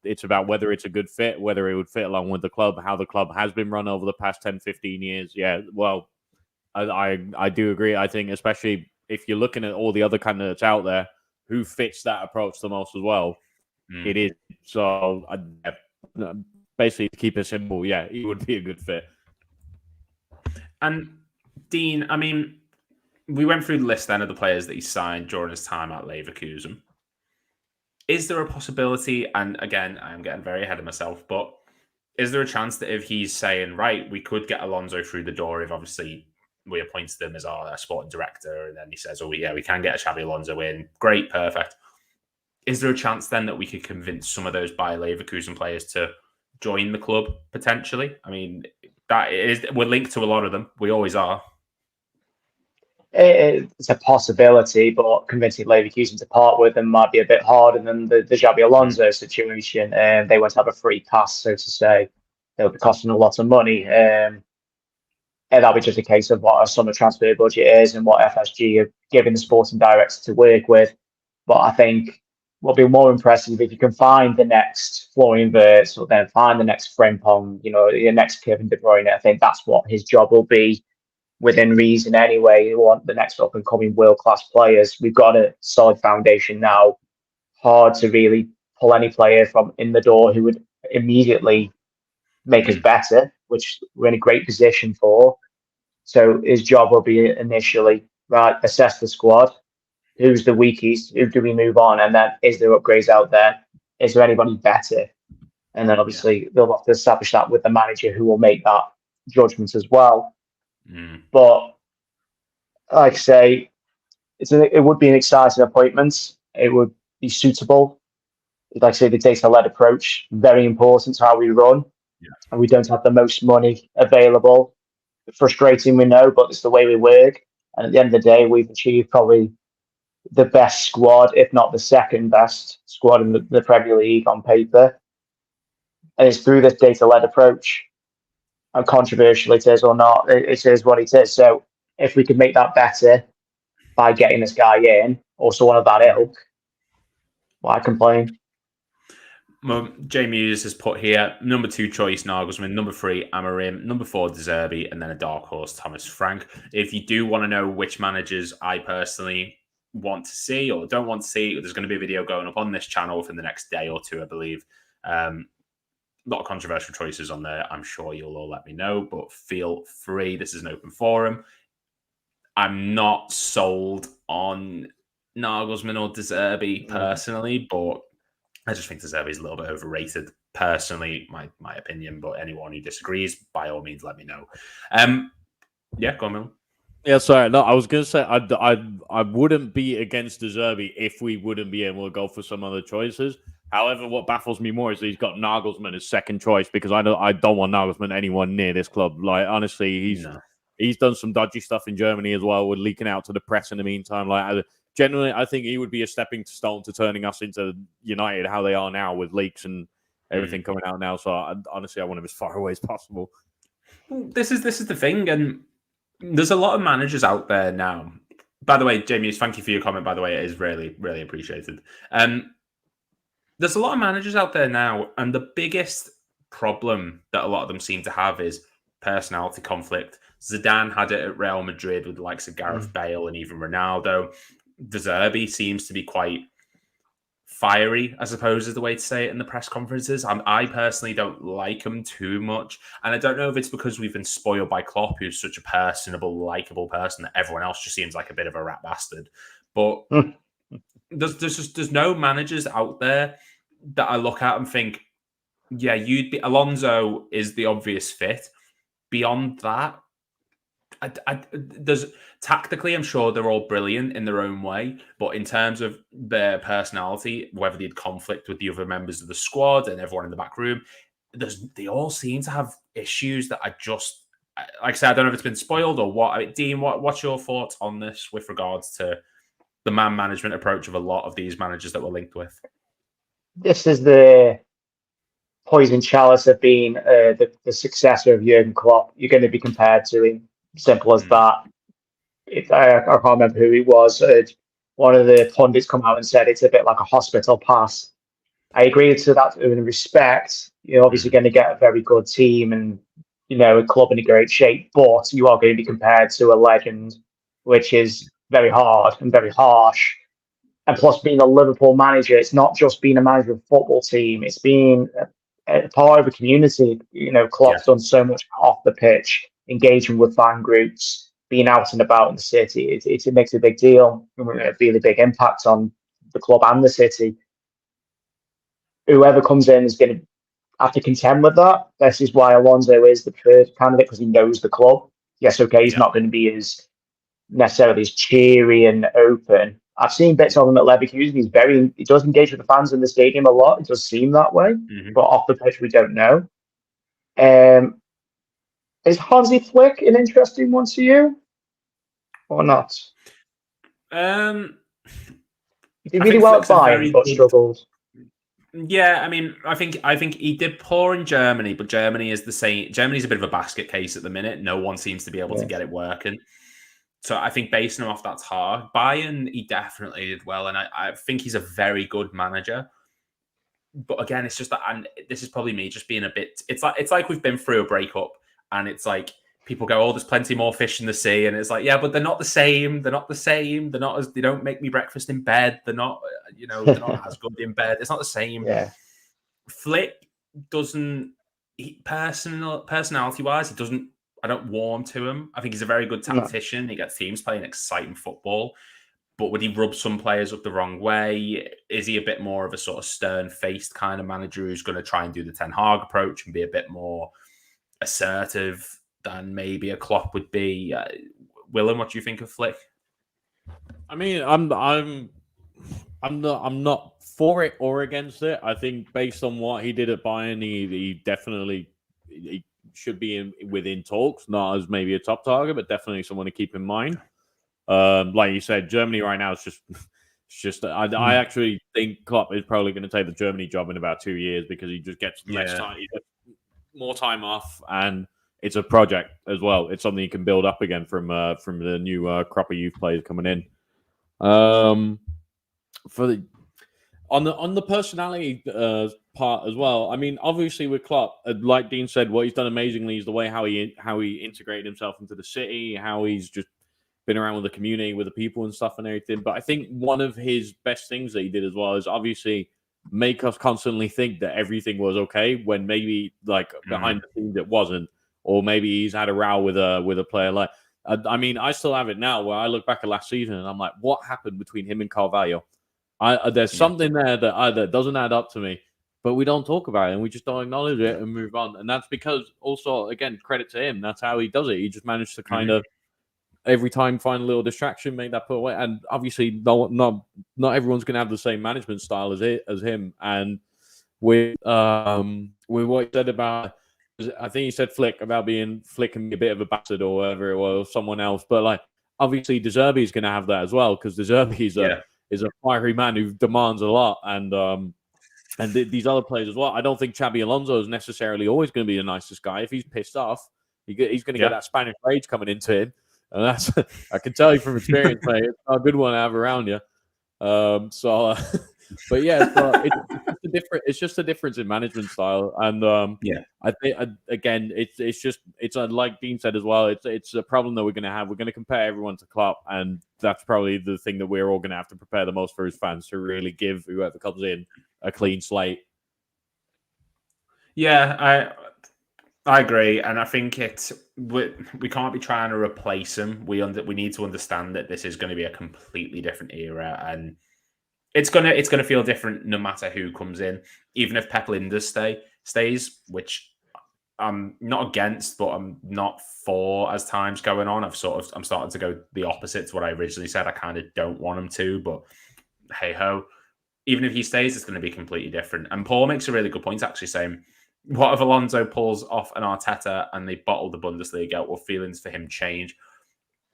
It's about whether it's a good fit, whether it would fit along with the club, how the club has been run over the past 10, 15 years. Yeah, well, I do agree. I think especially if you're looking at all the other candidates out there, who fits that approach the most as well, it is. So basically, to keep it simple, yeah, it would be a good fit. And Dean, I mean, we went through the list then of the players that he signed during his time at Leverkusen. Is there a possibility, and again, I'm getting very ahead of myself, but is there a chance that if he's saying, right, we could get Alonso through the door if obviously we appointed him as our sporting director, and then he says, oh yeah, we can get a Xabi Alonso in. Great, perfect. is there a chance then that we could convince some of those Bayer Leverkusen players to join the club potentially? I mean, we're linked to a lot of them. We always are. It's a possibility, but convincing Leverkusen to part with them might be a bit harder than the Xabi Alonso situation. They won't have a free pass, so to say. They'll be costing a lot of money. And that'll be just a case of what a summer transfer budget is and what FSG are giving the sporting director to work with. But I think what'll be more impressive if you can find the next Florian Wirtz or then find the next Frimpong, you know, the next Kevin De Bruyne. I think that's what his job will be within reason anyway. You want the next up and coming world class players. We've got a solid foundation now. Hard to really pull any player from in the door who would immediately make us better, which we're in a great position for. So his job will be initially, right, assess the squad. Who's the weakies? Who do we move on? And then is there upgrades out there? Is there anybody better? And then obviously they'll have to establish that with the manager who will make that judgment as well. But like I say, it would be an exciting appointment. It would be suitable. Like I say, the data-led approach, very important to how we run. And we don't have the most money available. Frustrating, we know, but it's the way we work. And at the end of the day, we've achieved probably the best squad, if not the second best squad in the Premier League on paper. And it's through this data-led approach. And controversial it is or not, it is what it is. So if we could make that better by getting this guy in, or someone of that ilk, why complain? Jamie Hughes has put here, number 2 choice, Nagelsmann, number 3, Amorim, number 4, De Zerbi, and then a dark horse, Thomas Frank. If you do want to know which managers I personally want to see or don't want to see, there's going to be a video going up on this channel within the next day or two, I believe. A lot of controversial choices on there. I'm sure you'll all let me know, but feel free. This is an open forum. I'm not sold on Nagelsmann or De Zerbi personally, but I just think De Zerbi is a little bit overrated. Personally, my opinion, but anyone who disagrees, by all means, let me know. Yeah, go on, Mill. Yeah, sorry. No, I was going to say I wouldn't be against De Zerbi if we wouldn't be able to go for some other choices. However, what baffles me more is that he's got Nagelsmann as second choice, because I don't want Nagelsmann anyone near this club. Like, honestly, he's done some dodgy stuff in Germany as well, with leaking out to the press in the meantime. Like, generally, I think he would be a stepping stone to turning us into United, how they are now, with leaks and everything coming out now. So honestly, I want him as far away as possible. This is the thing, and there's a lot of managers out there now. By the way, Jamie, thank you for your comment. By the way, it is really, really appreciated. There's a lot of managers out there now, and the biggest problem that a lot of them seem to have is personality conflict. Zidane had it at Real Madrid with the likes of Gareth Bale and even Ronaldo. De Zerbi seems to be quite fiery, I suppose is the way to say it, in the press conferences. I personally don't like him too much. And I don't know if it's because we've been spoiled by Klopp, who's such a personable, likable person, that everyone else just seems like a bit of a rat bastard. But there's no managers out there that I look at and think, yeah, Alonso is the obvious fit. Beyond that, there's tactically, I'm sure they're all brilliant in their own way, but in terms of their personality, whether they had conflict with the other members of the squad and everyone in the back room, they all seem to have issues that I just, like I said, I don't know if it's been spoiled or what. Dean, what's your thoughts on this with regards to the man management approach of a lot of these managers that we're linked with? This is the poison chalice of being the successor of Jurgen Klopp. You're going to be compared to him. Simple as that. I can't remember who he was. One of the pundits come out and said it's a bit like a hospital pass. I agree to that in respect. You're obviously going to get a very good team and, you know, a club in a great shape, but you are going to be compared to a legend, which is very hard and very harsh. And plus, being a Liverpool manager, it's not just being a manager of a football team. It's being a part of a community. You know, Klopp's done so much off the pitch, engaging with fan groups, being out and about in the city. It makes a big deal, a really big impact on the club and the city. Whoever comes in is going to have to contend with that. This is why Alonso is the preferred candidate, because he knows the club. Yes, okay, he's not going to be as necessarily as cheery and open I've seen bits of him at Leverkusen. He does engage with the fans in the stadium a lot. It does seem that way, but off the pitch we don't know. Is Hansi Flick an interesting one to you, or not? He did really well at Bayern, but struggled. Yeah, I mean, I think he did poor in Germany, but Germany is the same. Germany's a bit of a basket case at the minute. No one seems to be able to get it working. So I think basing him off that's hard. Bayern, he definitely did well, and I think he's a very good manager. But again, it's just that, and this is probably me just being a bit. It's like we've been through a breakup, and it's like people go, "Oh, there's plenty more fish in the sea," and it's like, yeah, but they're not the same. They're not the same. They're not as. They don't make me breakfast in bed. They're not, they're not as good in bed. It's not the same. Yeah. Flick doesn't. Personality wise, he doesn't. I don't warm to him. I think he's a very good tactician. He gets teams playing exciting football. But would he rub some players up the wrong way? Is he a bit more of a sort of stern-faced kind of manager who's going to try and do the Ten Hag approach and be a bit more assertive than maybe a Klopp would be? Willem, what do you think of Flick? I mean, I'm not for it or against it. I think based on what he did at Bayern, he definitely should be within talks, not as maybe a top target, but definitely someone to keep in mind. Like you said, Germany right now is just. I actually think Klopp is probably going to take the Germany job in about 2 years because he just gets less time, he gets more time off, and it's a project as well. It's something you can build up again from the new crop of youth players coming in. On the personality part as well. I mean, obviously with Klopp, like Dean said, what he's done amazingly is the way how he integrated himself into the city, how he's just been around with the community, with the people and stuff and everything. But I think one of his best things that he did as well is obviously make us constantly think that everything was okay when maybe like behind the scenes it wasn't, or maybe he's had a row with a player. Like, I mean, I still have it now where I look back at last season and I'm like, what happened between him and Carvalho? There's something there that doesn't add up to me, but we don't talk about it and we just don't acknowledge it and move on. And that's because also, again, credit to him. That's how he does it. He just managed to kind of every time find a little distraction, make that put away. And obviously, not everyone's going to have the same management style as him. And with what he said about, I think he said Flick about Flick and be a bit of a bastard or whatever it was, someone else. But like, obviously, De Zerbi is going to have that as well because De Zerbi is a fiery man who demands a lot, and these other players as well. I don't think Xabi Alonso is necessarily always going to be the nicest guy. If he's pissed off, he's going to get that Spanish rage coming into him. And that's, I can tell you from experience, mate, it's not a good one to have around you. But yeah, so it's just a difference in management style. And I think again, it's like Dean said as well. It's a problem that we're going to have. We're going to compare everyone to Klopp, and that's probably the thing that we're all going to have to prepare the most for as fans to really give whoever comes in a clean slate. Yeah, I agree, and I think we can't be trying to replace him. We need to understand that this is going to be a completely different era, and it's gonna feel different no matter who comes in. Even if Pep Linders stays, which I'm not against, but I'm not for as time's going on. I'm starting to go the opposite to what I originally said. I kind of don't want him to, but hey ho. Even if he stays, it's going to be completely different. And Paul makes a really good point, actually, saying, what if Alonso pulls off an Arteta and they bottle the Bundesliga? Will feelings for him change?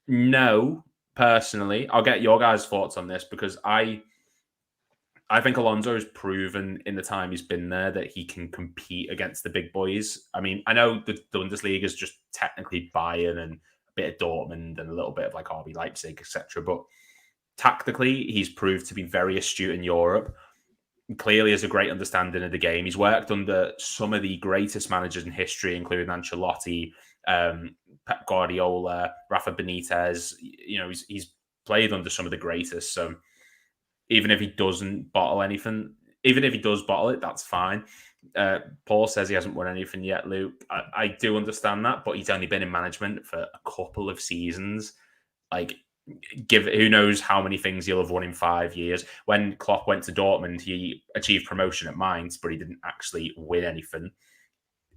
No, personally. I'll get your guys' thoughts on this because I think Alonso has proven in the time he's been there that he can compete against the big boys. I mean, I know the Bundesliga is just technically Bayern and a bit of Dortmund and a little bit of like RB Leipzig, etc. But tactically, he's proved to be very astute in Europe. Clearly has a great understanding of the game. He's worked under some of the greatest managers in history, including Ancelotti, Pep Guardiola, Rafa Benitez. You know, he's played under some of the greatest. So even if he doesn't bottle anything, even if he does bottle it, that's fine. Paul says he hasn't won anything yet, Luke. I do understand that, but he's only been in management for a couple of seasons. Like, who knows how many things he'll have won in 5 years. When Klopp went to Dortmund, he achieved promotion at Mainz, but he didn't actually win anything.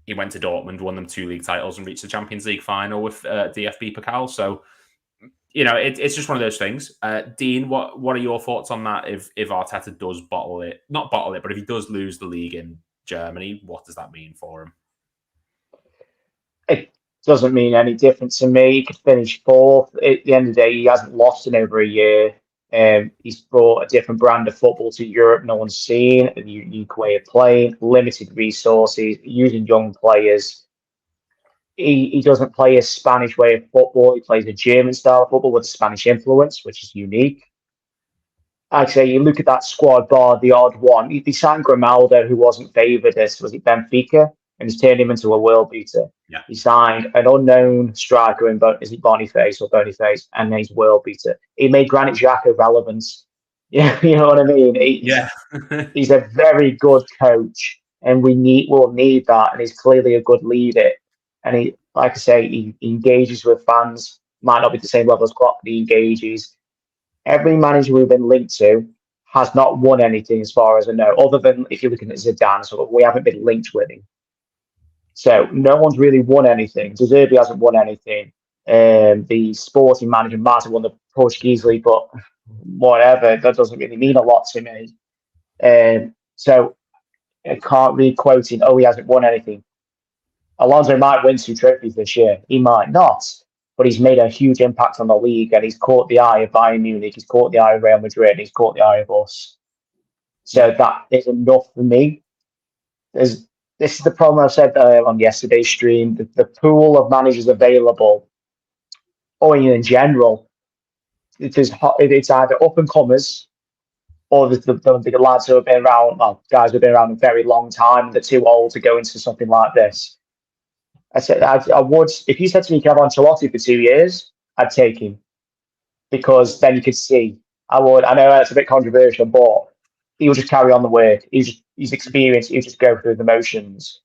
He went to Dortmund, won them 2 league titles, and reached the Champions League final with DFB Pokal. So you know, it's just one of those things. Dean, what are your thoughts on that? If Arteta does bottle it, not bottle it, but if he does lose the league in Germany, what does that mean for him? It doesn't mean any different to me. He could finish fourth. At the end of the day, he hasn't lost in over a year. He's brought a different brand of football to Europe no one's seen, a unique way of playing, limited resources, using young players. He doesn't play a Spanish way of football. He plays a German style of football with a Spanish influence, which is unique. I'd say you look at that squad, bar the odd one. He signed Grimaldo, who wasn't favoured as, was it Benfica? And he's turned him into a world beater. Yeah. He signed an unknown striker in, is it Boniface or Boniface? And he's world beater. He made Granit Xhaka relevant. Yeah, you know what I mean? He's a very good coach, and we'll need that. And he's clearly a good leader. And he, like I say, he engages with fans. Might not be the same level as Klopp, but he engages. Every manager we've been linked to has not won anything, as far as I know, other than if you're looking at Zidane. So we haven't been linked with him. So no one's really won anything. De Zerbi hasn't won anything. The sporting manager might have won the Portuguese league, but whatever, that doesn't really mean a lot to me. So I can't really quote him, he hasn't won anything. Alonso might win 2 trophies this year. He might not. But he's made a huge impact on the league, and he's caught the eye of Bayern Munich, he's caught the eye of Real Madrid, he's caught the eye of us. So that is enough for me. This is the problem I said on yesterday's stream. The pool of managers available, or in general, it's either up and comers or the lads who have been around, guys who have been around a very long time. They're too old to go into something like this. I said I would, if you said to me, you can have Ancelotti for 2 years, I'd take him, because then you could see. I know that's a bit controversial, but he'll just carry on the work. He's experienced. He'll just go through the motions.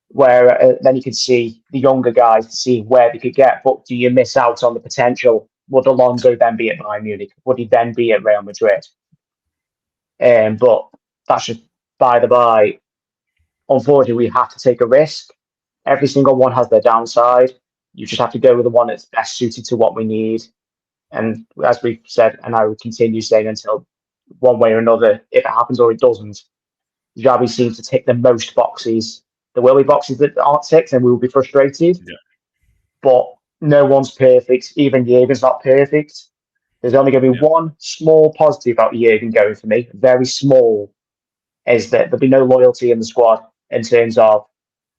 Where then you could see the younger guys to see where they could get. But do you miss out on the potential? Would Alonso then be at Bayern Munich? Would he then be at Real Madrid? But that's just by the by. Unfortunately, we have to take a risk. Every single one has their downside. You just have to go with the one that's best suited to what we need. And as we've said, and I will continue saying until one way or another, if it happens or it doesn't, Xavi seems to tick the most boxes. There will be boxes that aren't ticked, and we will be frustrated. Yeah. But no one's perfect. Even Jurgen's not perfect. There's only going to be one small positive about Jurgen going for me, very small, is that there'll be no loyalty in the squad in terms of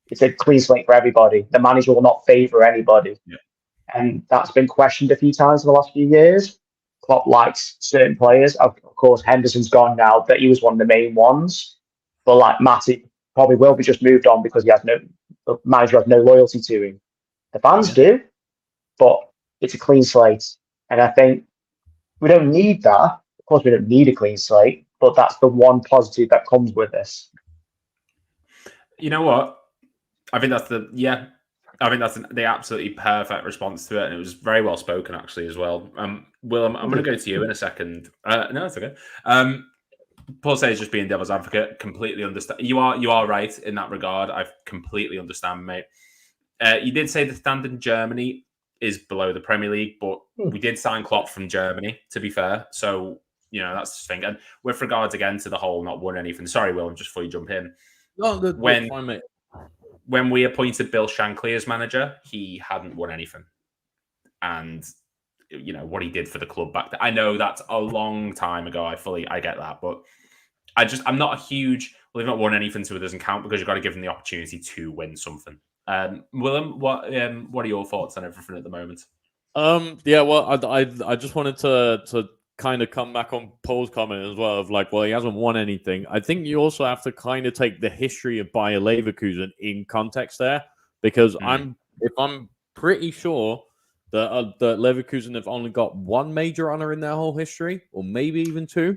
it's a clean slate for everybody. The manager will not favour anybody. Yeah. And that's been questioned a few times in the last few years. Klopp likes certain players. Of course, Henderson's gone now, but he was one of the main ones. But like Matip probably will be just moved on because the manager has no loyalty to him. The fans do, but it's a clean slate. And I think we don't need that. Of course, we don't need a clean slate, but that's the one positive that comes with this. You know what? I think that's the absolutely perfect response to it, and it was very well spoken actually as well. Will, I'm going to go to you in a second. No, it's okay. Paul says just being devil's advocate. Completely understand. You are right in that regard. I completely understand, mate. You did say the standard in Germany is below the Premier League, but we did sign Klopp from Germany, to be fair. So, you know, that's the thing. And with regards again to the whole not won anything. Sorry, Will, just before you jump in. No, that's fine, mate. When we appointed Bill Shankly as manager, he hadn't won anything. And, you know, what he did for the club back then. I know that's a long time ago. I get that. But I'm not a huge, well, they've not won anything, so it doesn't count, because you've got to give them the opportunity to win something. Willem, what are your thoughts on everything at the moment? Yeah, well, I just wanted to kind of come back on Paul's comment as well of like, well, he hasn't won anything. I think you also have to kind of take the history of Bayer Leverkusen in context there, because I'm pretty sure that Leverkusen have only got one major honor in their whole history, or maybe even two.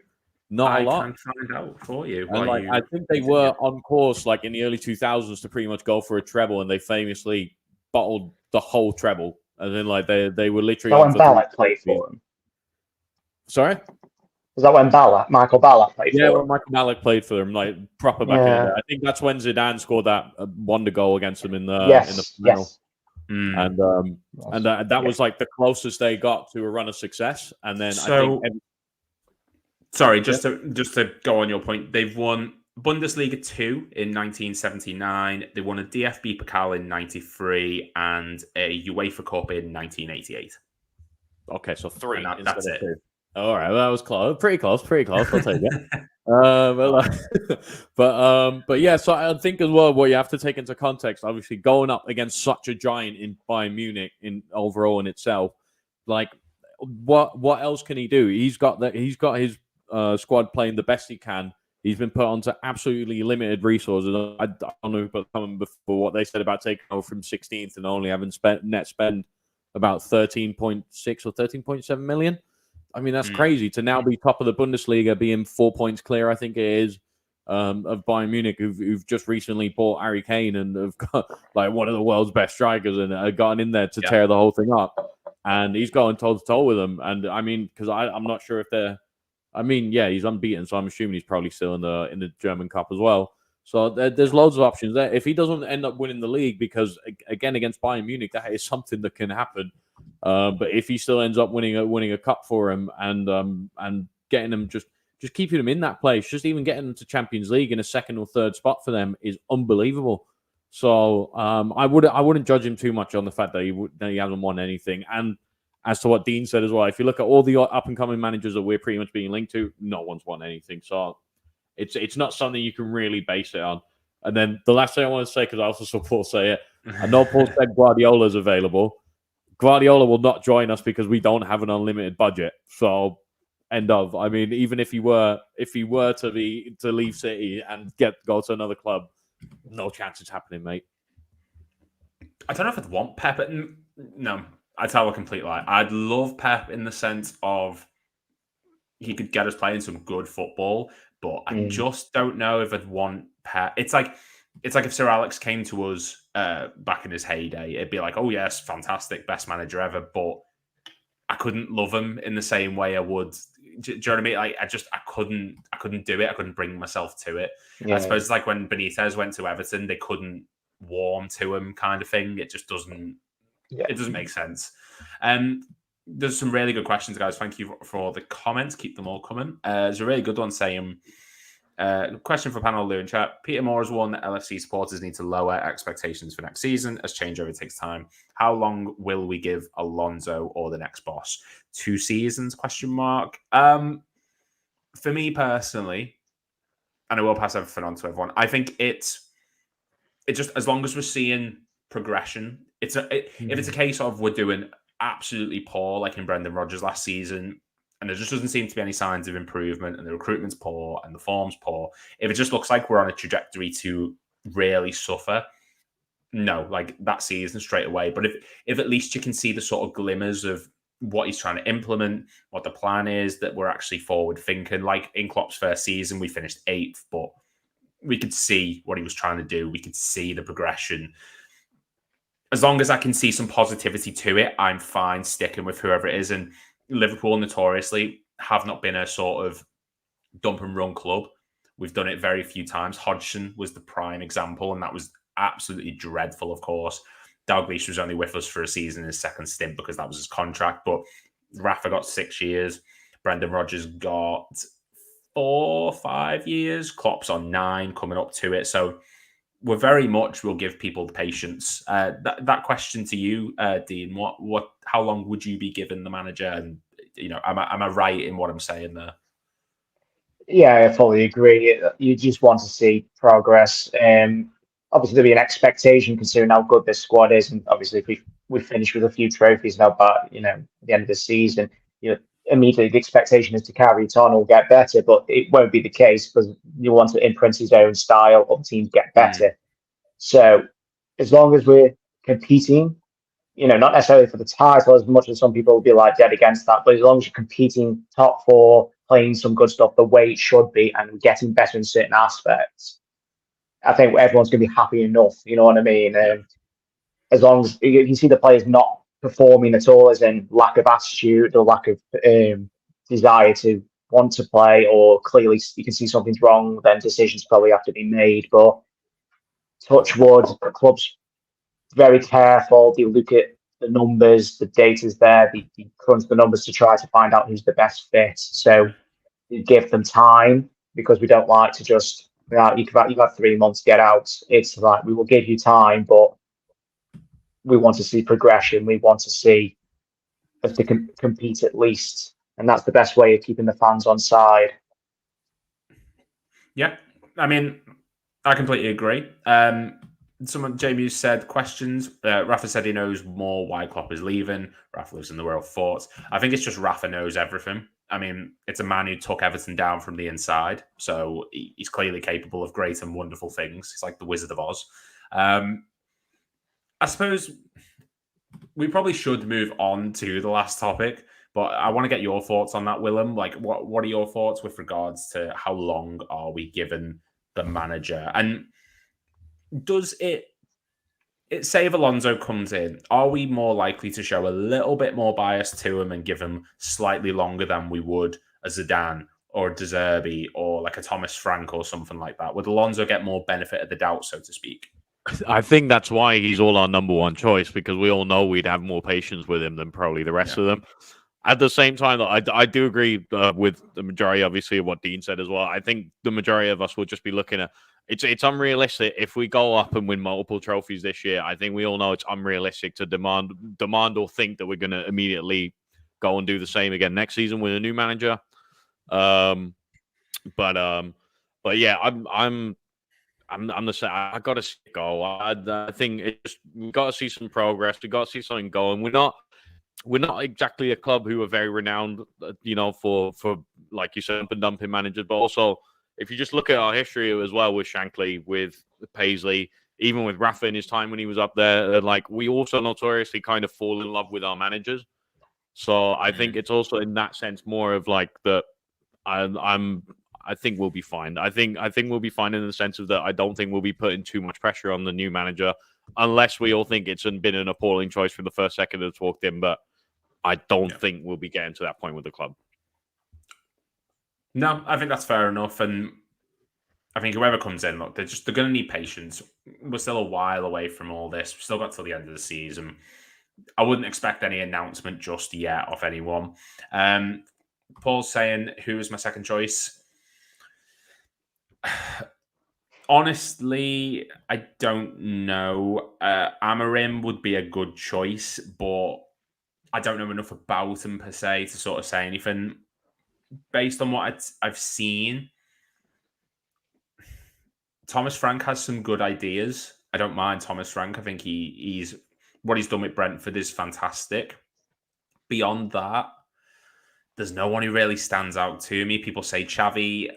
Not a lot. I can find out for you. And I think they were on course, like in the early 2000s, to pretty much go for a treble, and they famously bottled the whole treble. And then, like they were literally. That when Ballack played for them. Sorry? Was that when Michael Ballack played for them? Yeah, when Michael Ballack played for them, like proper back in the day. I think that's when Zidane scored that wonder goal against them in the final. That was like the closest they got to a run of success. And then so, I think, sorry, just to go on your point, they've won Bundesliga 2 in 1979. They won a DFB Pokal in 93 and a UEFA Cup in 1988. Okay, so 3 and instead that's of it. 2. All right, well, that was close. Pretty close. I'll take it. But yeah, so I think as well, what you have to take into context, obviously going up against such a giant in Bayern Munich in overall in itself, like what else can he do? He's got his squad playing the best he can. He's been put onto absolutely limited resources. I don't know, but coming before what they said about taking over from 16th and only having net spend about 13.6 or 13.7 million. I mean, that's crazy to now be top of the Bundesliga, being 4 points clear, I think it is, of Bayern Munich, who've just recently bought Harry Kane and have got like one of the world's best strikers and gotten in there to tear the whole thing up. And he's going toe-to-toe with them. And I mean, because I'm not sure if they're... I mean, yeah, he's unbeaten, so I'm assuming he's probably still in the German Cup as well. So there's loads of options there. If he doesn't end up winning the league, because, again, against Bayern Munich, that is something that can happen. But if he still ends up winning a cup for him and getting them just keeping him in that place, just even getting them to Champions League in a second or third spot for them is unbelievable. So I wouldn't judge him too much on the fact that he hasn't won anything. And as to what Dean said as well, if you look at all the up and coming managers that we're pretty much being linked to, no one's won anything. So it's not something you can really base it on. And then the last thing I want to say, because I also saw Paul say it, I know Paul said Guardiola's available. Guardiola will not join us because we don't have an unlimited budget. So, end of. I mean, even if he were to leave City and go to another club, no chance it's happening, mate. I don't know if I'd want Pep. No, I'd tell a complete lie. I'd love Pep in the sense of he could get us playing some good football, but I just don't know if I'd want Pep. It's like if Sir Alex came to us back in his heyday, it'd be like, oh yes, fantastic, best manager ever, but I couldn't love him in the same way I would. Do you know what I mean? Like I couldn't do it. I couldn't bring myself to it. Yeah. I suppose it's like when Benitez went to Everton, they couldn't warm to him, kind of thing. It just doesn't. Yeah. It doesn't make sense. There's some really good questions, guys. Thank you for the comments. Keep them all coming. There's a really good one saying. Question for panel Lou in chat. Peter Moore has warned that LFC supporters need to lower expectations for next season as changeover takes time. How long will we give Alonso or the next boss? 2 seasons? ? For me personally, and I will pass everything on to everyone, I think it's just as long as we're seeing progression. If it's a case of we're doing absolutely poor, like in Brendan Rodgers last season, and there just doesn't seem to be any signs of improvement, and the recruitment's poor, and the form's poor. If it just looks like we're on a trajectory to really suffer, no, like that season straight away. But if at least you can see the sort of glimmers of what he's trying to implement, what the plan is, that we're actually forward thinking. Like in Klopp's first season, we finished 8th, but we could see what he was trying to do. We could see the progression. As long as I can see some positivity to it, I'm fine sticking with whoever it is. And Liverpool notoriously have not been a sort of dump and run club. We've done it very few times. Hodgson was the prime example, and that was absolutely dreadful, of course. Dalglish was only with us for a season in his second stint because that was his contract. But Rafa got 6 years. Brendan Rodgers got 4 or 5 years. Klopp's on 9 coming up to it. So we're very much will give people the patience. That question to you, Dean, how long would you be giving the manager? And am I right in what I'm saying there? Yeah, I fully agree. You just want to see progress. Obviously, there'll be an expectation considering how good this squad is, and obviously, if we finish with a few trophies now, but at the end of the season, immediately the expectation is to carry it on or get better, but it won't be the case because you want to imprint his own style, other teams get better. So as long as we're competing, not necessarily for the title as much as some people will be like dead against that, but as long as you're competing top 4, playing some good stuff the way it should be and getting better in certain aspects, I think everyone's going to be happy enough. You know what I mean? As long as you can see the players not performing at all, as in lack of attitude or lack of desire to want to play, or clearly you can see something's wrong, then decisions probably have to be made. But touch wood, the club's very careful. They look at the numbers, the data's there. They crunch the numbers to try to find out who's the best fit. So you give them time, because we don't like to just, you've got 3 months to get out. It's like, we will give you time, but we want to see progression. We want to see us to compete at least. And that's the best way of keeping the fans on side. Yeah, I mean, I completely agree. Jamie said questions. Rafa said he knows more why Klopp is leaving. Rafa lives in the world of thoughts. I think it's just Rafa knows everything. I mean, it's a man who took Everton down from the inside, so he's clearly capable of great and wonderful things. He's like the Wizard of Oz. I suppose we probably should move on to the last topic, but I want to get your thoughts on that, Willem. Like, what are your thoughts with regards to how long are we given the manager? And does it say if Alonso comes in, are we more likely to show a little bit more bias to him and give him slightly longer than we would a Zidane or a De Zerbi or like a Thomas Frank or something like that? Would Alonso get more benefit of the doubt, so to speak? I think that's why he's all our number one choice, because we all know we'd have more patience with him than probably the rest of them. At the same time, I do agree with the majority, obviously, of what Dean said as well. I think the majority of us will just be looking at it's unrealistic if we go up and win multiple trophies this year. I think we all know it's unrealistic to demand or think that we're going to immediately go and do the same again next season with a new manager. But yeah, I'm the same. I got to see it go. I think we got to see some progress. We got to see something going. We're not exactly a club who are very renowned, for like you said, dumping managers. But also, if you just look at our history as well with Shankly, with Paisley, even with Rafa in his time when he was up there, like we also notoriously kind of fall in love with our managers. So I think it's also in that sense more of like that. I think we'll be fine. I think we'll be fine in the sense of that. I don't think we'll be putting too much pressure on the new manager, unless we all think it's been an appalling choice from the first second that's walked in. But I don't think we'll be getting to that point with the club. No, I think that's fair enough. And I think whoever comes in, look, they're going to need patience. We're still a while away from all this. We've still got till the end of the season. I wouldn't expect any announcement just yet of anyone. Paul's saying, who is my second choice? Honestly, I don't know. Amorim would be a good choice, but I don't know enough about him per se to sort of say anything. Based on what I've seen, Thomas Frank has some good ideas. I don't mind Thomas Frank. I think he's what he's done with Brentford is fantastic. Beyond that, there's no one who really stands out to me. People say Xavi,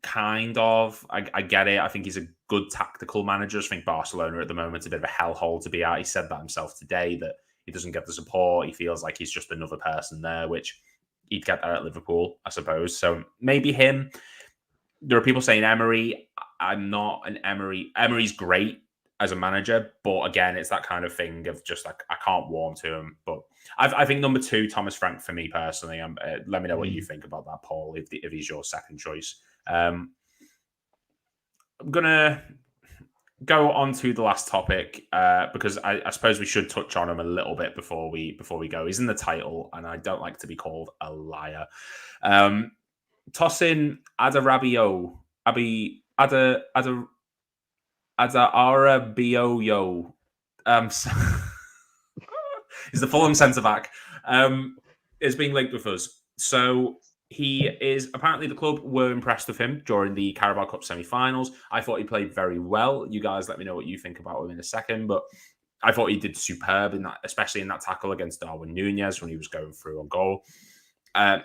kind of. I get it. I think he's a good tactical manager. I think Barcelona at the moment is a bit of a hellhole to be at. He said that himself today, that he doesn't get the support. He feels like he's just another person there, which he'd get that at Liverpool, I suppose. So maybe him. There are people saying Emery. I'm not an Emery. Emery's great as a manager, but again, it's that kind of thing of just like, I can't warm to him. But I think number 2, Thomas Frank, for me personally. Let me know what you think about that, Paul, if he's your second choice. I'm going to go on to the last topic because I suppose we should touch on him a little bit before we go. He's in the title, and I don't like to be called a liar. Tosin Adarabioyo. Adarabioyo. He's the Fulham centre-back. Is being linked with us. So he is, apparently the club were impressed with him during the Carabao Cup semi-finals. I thought he played very well. You guys let me know what you think about him in a second, but I thought he did superb in that, especially in that tackle against Darwin Núñez when he was going through on goal.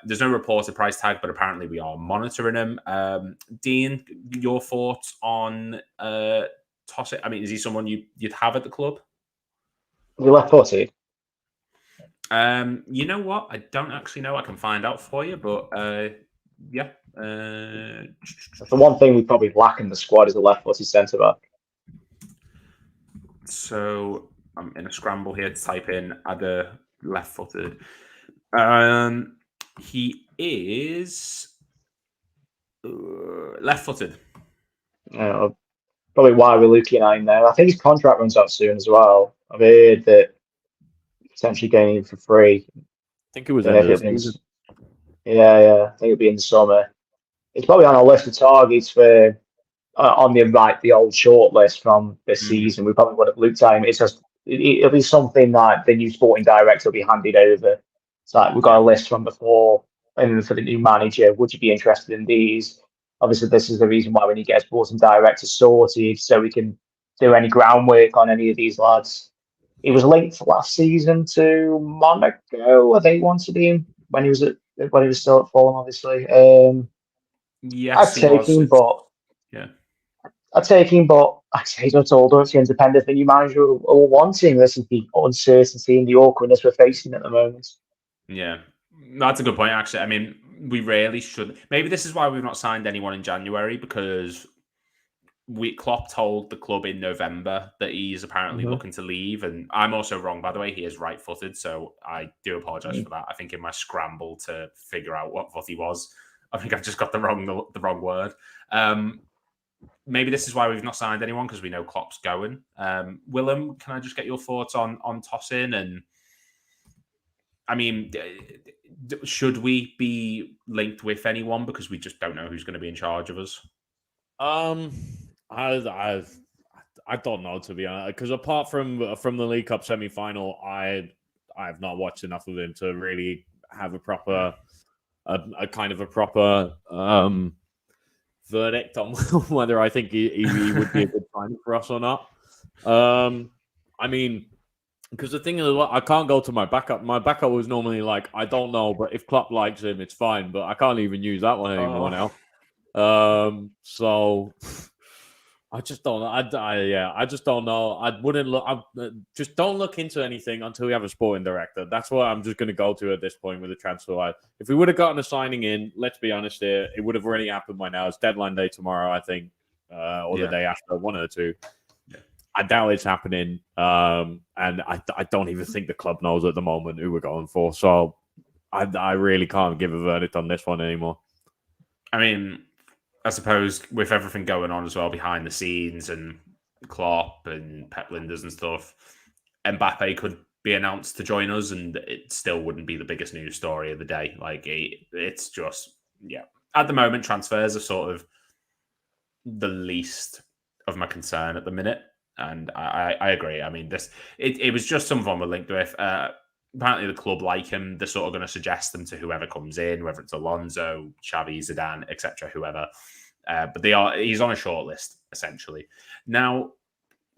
There's no reported price tag, but apparently we are monitoring him. Dean, your thoughts on Tosin? I mean, is he someone you'd have at the club? We left-footed. You know what? I don't actually know. I can find out for you, but yeah. That's the one thing we probably lack in the squad is a left-footed centre-back. So I'm in a scramble here to type in other left-footed. He is left-footed. Probably why we're looking at him there. I think his contract runs out soon as well. I've heard that potentially going in for free. I think it was Don't know end if of the it'll be season. I think it'll be in the summer. It's probably on our list of targets for on the old short list from this season. We probably would have looked at him. It's just it'll be something that the new sporting director will be handed over. It's like we've got a list from before, and for the new manager, would you be interested in these? Obviously, this is the reason why we need to get sporting director sorted so we can do any groundwork on any of these lads. He was linked last season to Monaco. They wanted him when he was still at Fulham, obviously. I'd Yes, he take was. him, but Yeah. I'd take him, but I'd say he's not older. It's independent. The new manager will want him. This is the uncertainty and the awkwardness we're facing at the moment. Yeah, that's a good point, actually. I mean, we really should. Maybe this is why we've not signed anyone in January, because Klopp told the club in November that he's apparently looking to leave. And I'm also wrong, by the way. He is right-footed, so I do apologise for that. I think in my scramble to figure out what foot he was, I think I've just got the wrong word. Maybe this is why we've not signed anyone, because we know Klopp's going. Willem, can I just get your thoughts on Tosin? And I mean, should we be linked with anyone, because we just don't know who's going to be in charge of us? I don't know, to be honest, because apart from the League Cup semi-final, I have not watched enough of him to really have a proper a kind of a proper verdict on whether I think he would be a good signing for us or not. I mean, because the thing is, I can't go to my backup. My backup was normally like, I don't know, but if Klopp likes him, it's fine. But I can't even use that one anymore now. So I just don't know. I just don't know. I wouldn't look. Just don't look into anything until we have a sporting director. That's what I'm just going to go to at this point with the transfer. If we would have gotten a signing in, let's be honest here, it would have already happened by now. It's deadline day tomorrow, I think, or the day after, one of the two. Yeah. I doubt it's happening, and I don't even think the club knows at the moment who we're going for. So I really can't give a verdict on this one anymore. I mean, I suppose with everything going on as well behind the scenes and Klopp and Pep Linders and stuff, Mbappe could be announced to join us, and it still wouldn't be the biggest news story of the day. Like, it's just, at the moment, transfers are sort of the least of my concern at the minute. And I agree. I mean, it was just someone we're linked with. Apparently, the club like him. They're sort of going to suggest them to whoever comes in, whether it's Alonso, Xavi, Zidane, etc., whoever. But he's on a short list, essentially. Now,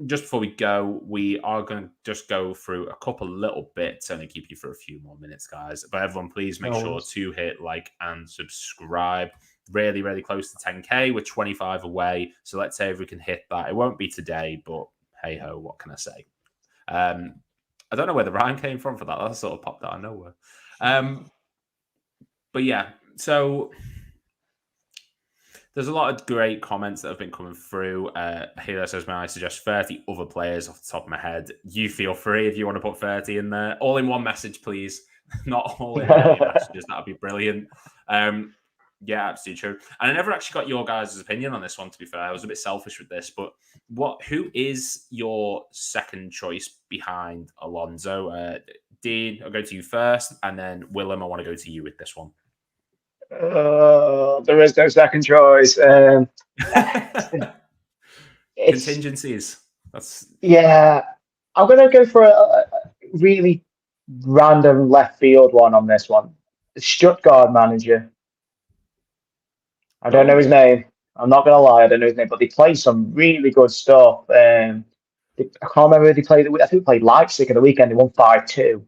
just before we go, we are going to just go through a couple little bits, only keep you for a few more minutes, guys. But everyone, please make sure to hit like and subscribe. Really, really close to 10K. We're 25 away. So let's say if we can hit that. It won't be today, but hey ho, what can I say? I don't know where the rhyme came from for that. That sort of popped out of nowhere. But yeah, so there's a lot of great comments that have been coming through. Halo says, may I suggest 30 other players off the top of my head? You feel free if you want to put 30 in there. All in one message, please. Not all in many messages. That would be brilliant. Yeah, absolutely true. And I never actually got your guys' opinion on this one, to be fair. I was a bit selfish with this, but who is your second choice behind Alonso? Dean, I'll go to you first, and then Willem, I want to go to you with this one. There is no second choice. Contingencies. I'm going to go for a really random left field one on this one. The Stuttgart manager. I don't know his name. I'm not going to lie, I don't know his name, but they play some really good stuff. I can't remember who they played. I think they played Leipzig at the weekend. They won 5-2.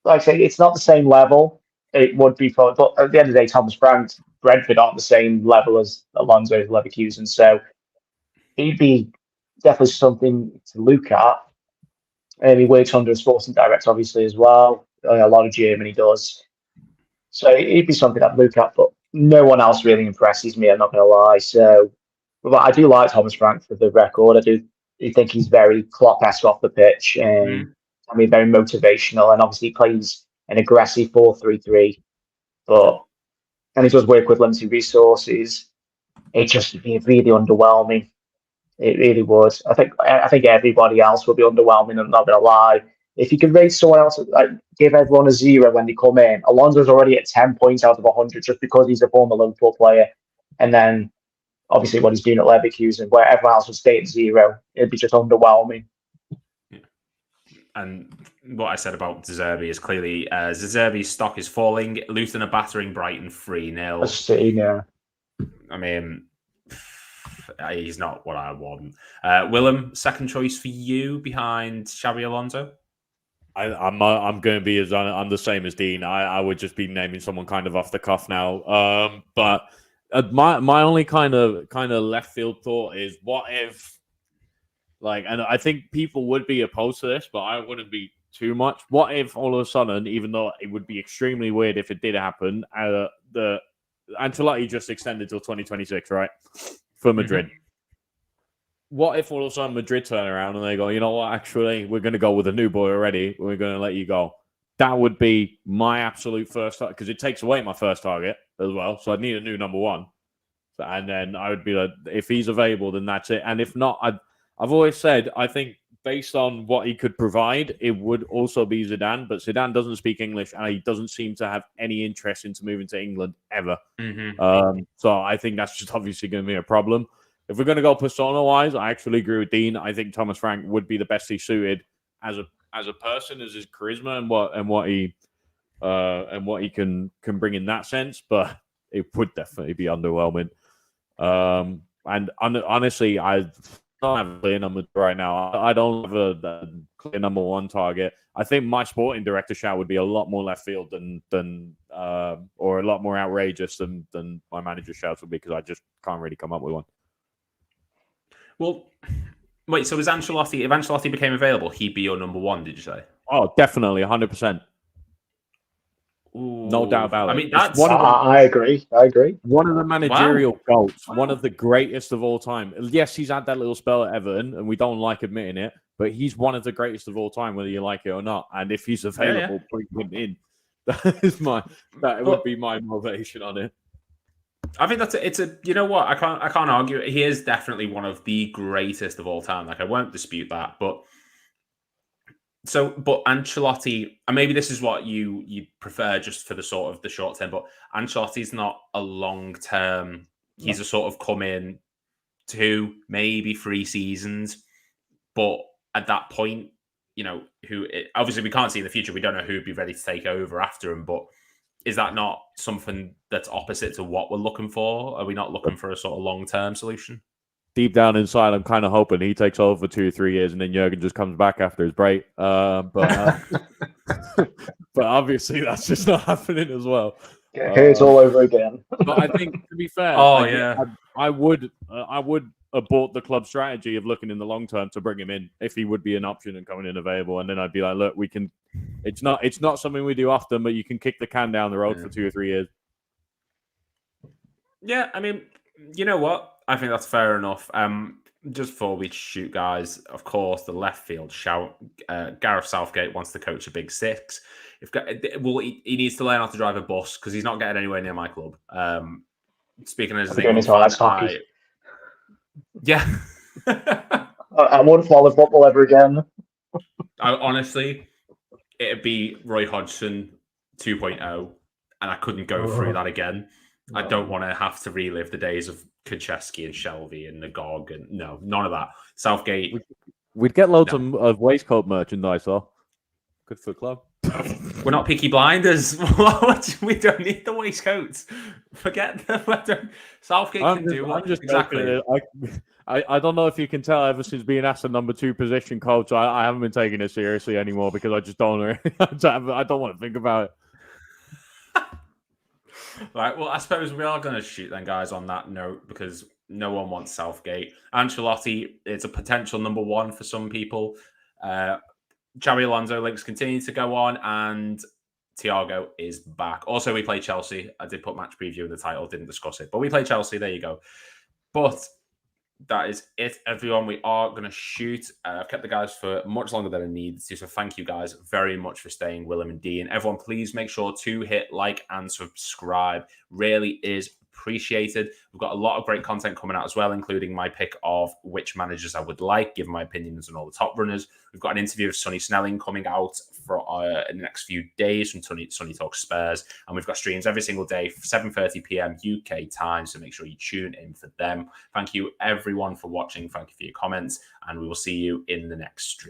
Like I say, it's not the same level. It would be for, but at the end of the day, Thomas Frank, Brentford aren't the same level as Alonso Leverkusen. So he'd be definitely something to look at. He works under a sporting director, obviously, as well. A lot of Germany does. So it'd be something I'd look at, but no one else really impresses me, I'm not going to lie. So, but I do like Thomas Frank for the record. I do think he's very Klopp-esque off the pitch. I mean, very motivational, and obviously he plays an aggressive 4-3-3. And he does work with limited resources. It just be really underwhelming. It really would. I think everybody else will be underwhelming. I'm not going to lie. If you can rate someone else, like give everyone a 0 when they come in. Alonso's already at 10 points out of 100 just because he's a former Liverpool player. And then obviously what he's doing at Leverkusen, where everyone else would stay at 0, it'd be just underwhelming. Yeah. And what I said about De Zerbi is clearly De Zerbi's stock is falling. Luton are battering Brighton 3-0. I've seen, yeah. I mean, he's not what I want. Willem, second choice for you behind Xabi Alonso? I'm going to be I'm the same as Dean. I would just be naming someone kind of off the cuff now. But my only kind of left field thought is, what if, like, and I think people would be opposed to this, but I wouldn't be too much. What if all of a sudden, even though it would be extremely weird if it did happen, the Ancelotti just extended till 2026, right, for Madrid. Mm-hmm. What if all of a sudden Madrid turn around and they go, you know what, actually, we're going to go with a new boy already. We're going to let you go. That would be my absolute first target, because it takes away my first target as well. So I'd need a new number one. And then I would be like, if he's available, then that's it. And if not, I've always said, I think based on what he could provide, it would also be Zidane. But Zidane doesn't speak English, and he doesn't seem to have any interest into moving to England ever. Mm-hmm. So I think that's just obviously going to be a problem. If we're going to go persona-wise, I actually agree with Dean. I think Thomas Frank would be the best he suited as a person, as his charisma and what he can bring in that sense. But it would definitely be underwhelming. And honestly, I don't have a clear number right now. I don't have a clear number one target. I think my sporting director shout would be a lot more left field than or a lot more outrageous than my manager shouts would be, because I just can't really come up with one. Well, wait, so is Ancelotti, if Ancelotti became available, he'd be your number one, did you say? Oh, definitely, 100%. No doubt about it. I mean, that's I agree. One of the managerial goats, one of the greatest of all time. Yes, he's had that little spell at Everton, and we don't like admitting it, but he's one of the greatest of all time, whether you like it or not. And if he's available, bring him in. That would be my motivation on it. I think it's a you know what, I can't argue. He is definitely one of the greatest of all time. Like, I won't dispute that. But Ancelotti, and maybe this is what you prefer just for the sort of the short term, but Ancelotti's not a long term. He's a sort of come in 2, maybe 3 seasons. But at that point, you know, obviously we can't see in the future. We don't know who'd be ready to take over after him, but is that not something that's opposite to what we're looking for? Are we not looking for a sort of long-term solution? Deep down inside, I'm kind of hoping he takes over for 2 or 3 years and then Jurgen just comes back after his break. But obviously that's just not happening as well. It's all over again. But I think, to be fair, I would abort the club strategy of looking in the long term to bring him in if he would be an option and coming in available. And then I'd be like, look, we can. It's not something we do often, but you can kick the can down the road for 2 or 3 years. Yeah, I mean, you know what? I think that's fair enough. Just before we shoot, guys, of course, the left field shout. Gareth Southgate wants to coach a big 6. He needs to learn how to drive a bus, because he's not getting anywhere near my club. Speaking as hockey. Yeah. I won't follow football ever again. Honestly, it'd be Roy Hodgson 2.0, and I couldn't go through that again. No. I don't want to have to relive the days of Kucheski and Shelby and Nagog, and no, none of that. Southgate. We'd get loads of waistcoat merchandise, though. Good for the club. We're not Peaky Blinders. We don't need the waistcoats. Forget them. Southgate can do what exactly. I don't know if you can tell, ever since being asked the number 2 position coach, I haven't been taking it seriously anymore, because I just don't. I don't want to think about it. Right, well, I suppose we are going to shoot then, guys, on that note, because no one wants Southgate. Ancelotti, it's a potential number 1 for some people. Xabi Alonso links continue to go on, and Thiago is back. Also, we play Chelsea. I did put match preview in the title, didn't discuss it, but we play Chelsea. There you go. But that is it, everyone. We are going to shoot. I've kept the guys for much longer than I needed to, so thank you guys very much for staying, Willem and Dean. Everyone, please make sure to hit like and subscribe. Really is appreciated. We've got a lot of great content coming out as well, including my pick of which managers I would like, given my opinions on all the top runners. We've got an interview of Sonny Snelling coming out for in the next few days from Sonny Talks Spurs. And we've got streams every single day, 7:30 p.m. UK time. So make sure you tune in for them. Thank you, everyone, for watching. Thank you for your comments. And we will see you in the next stream.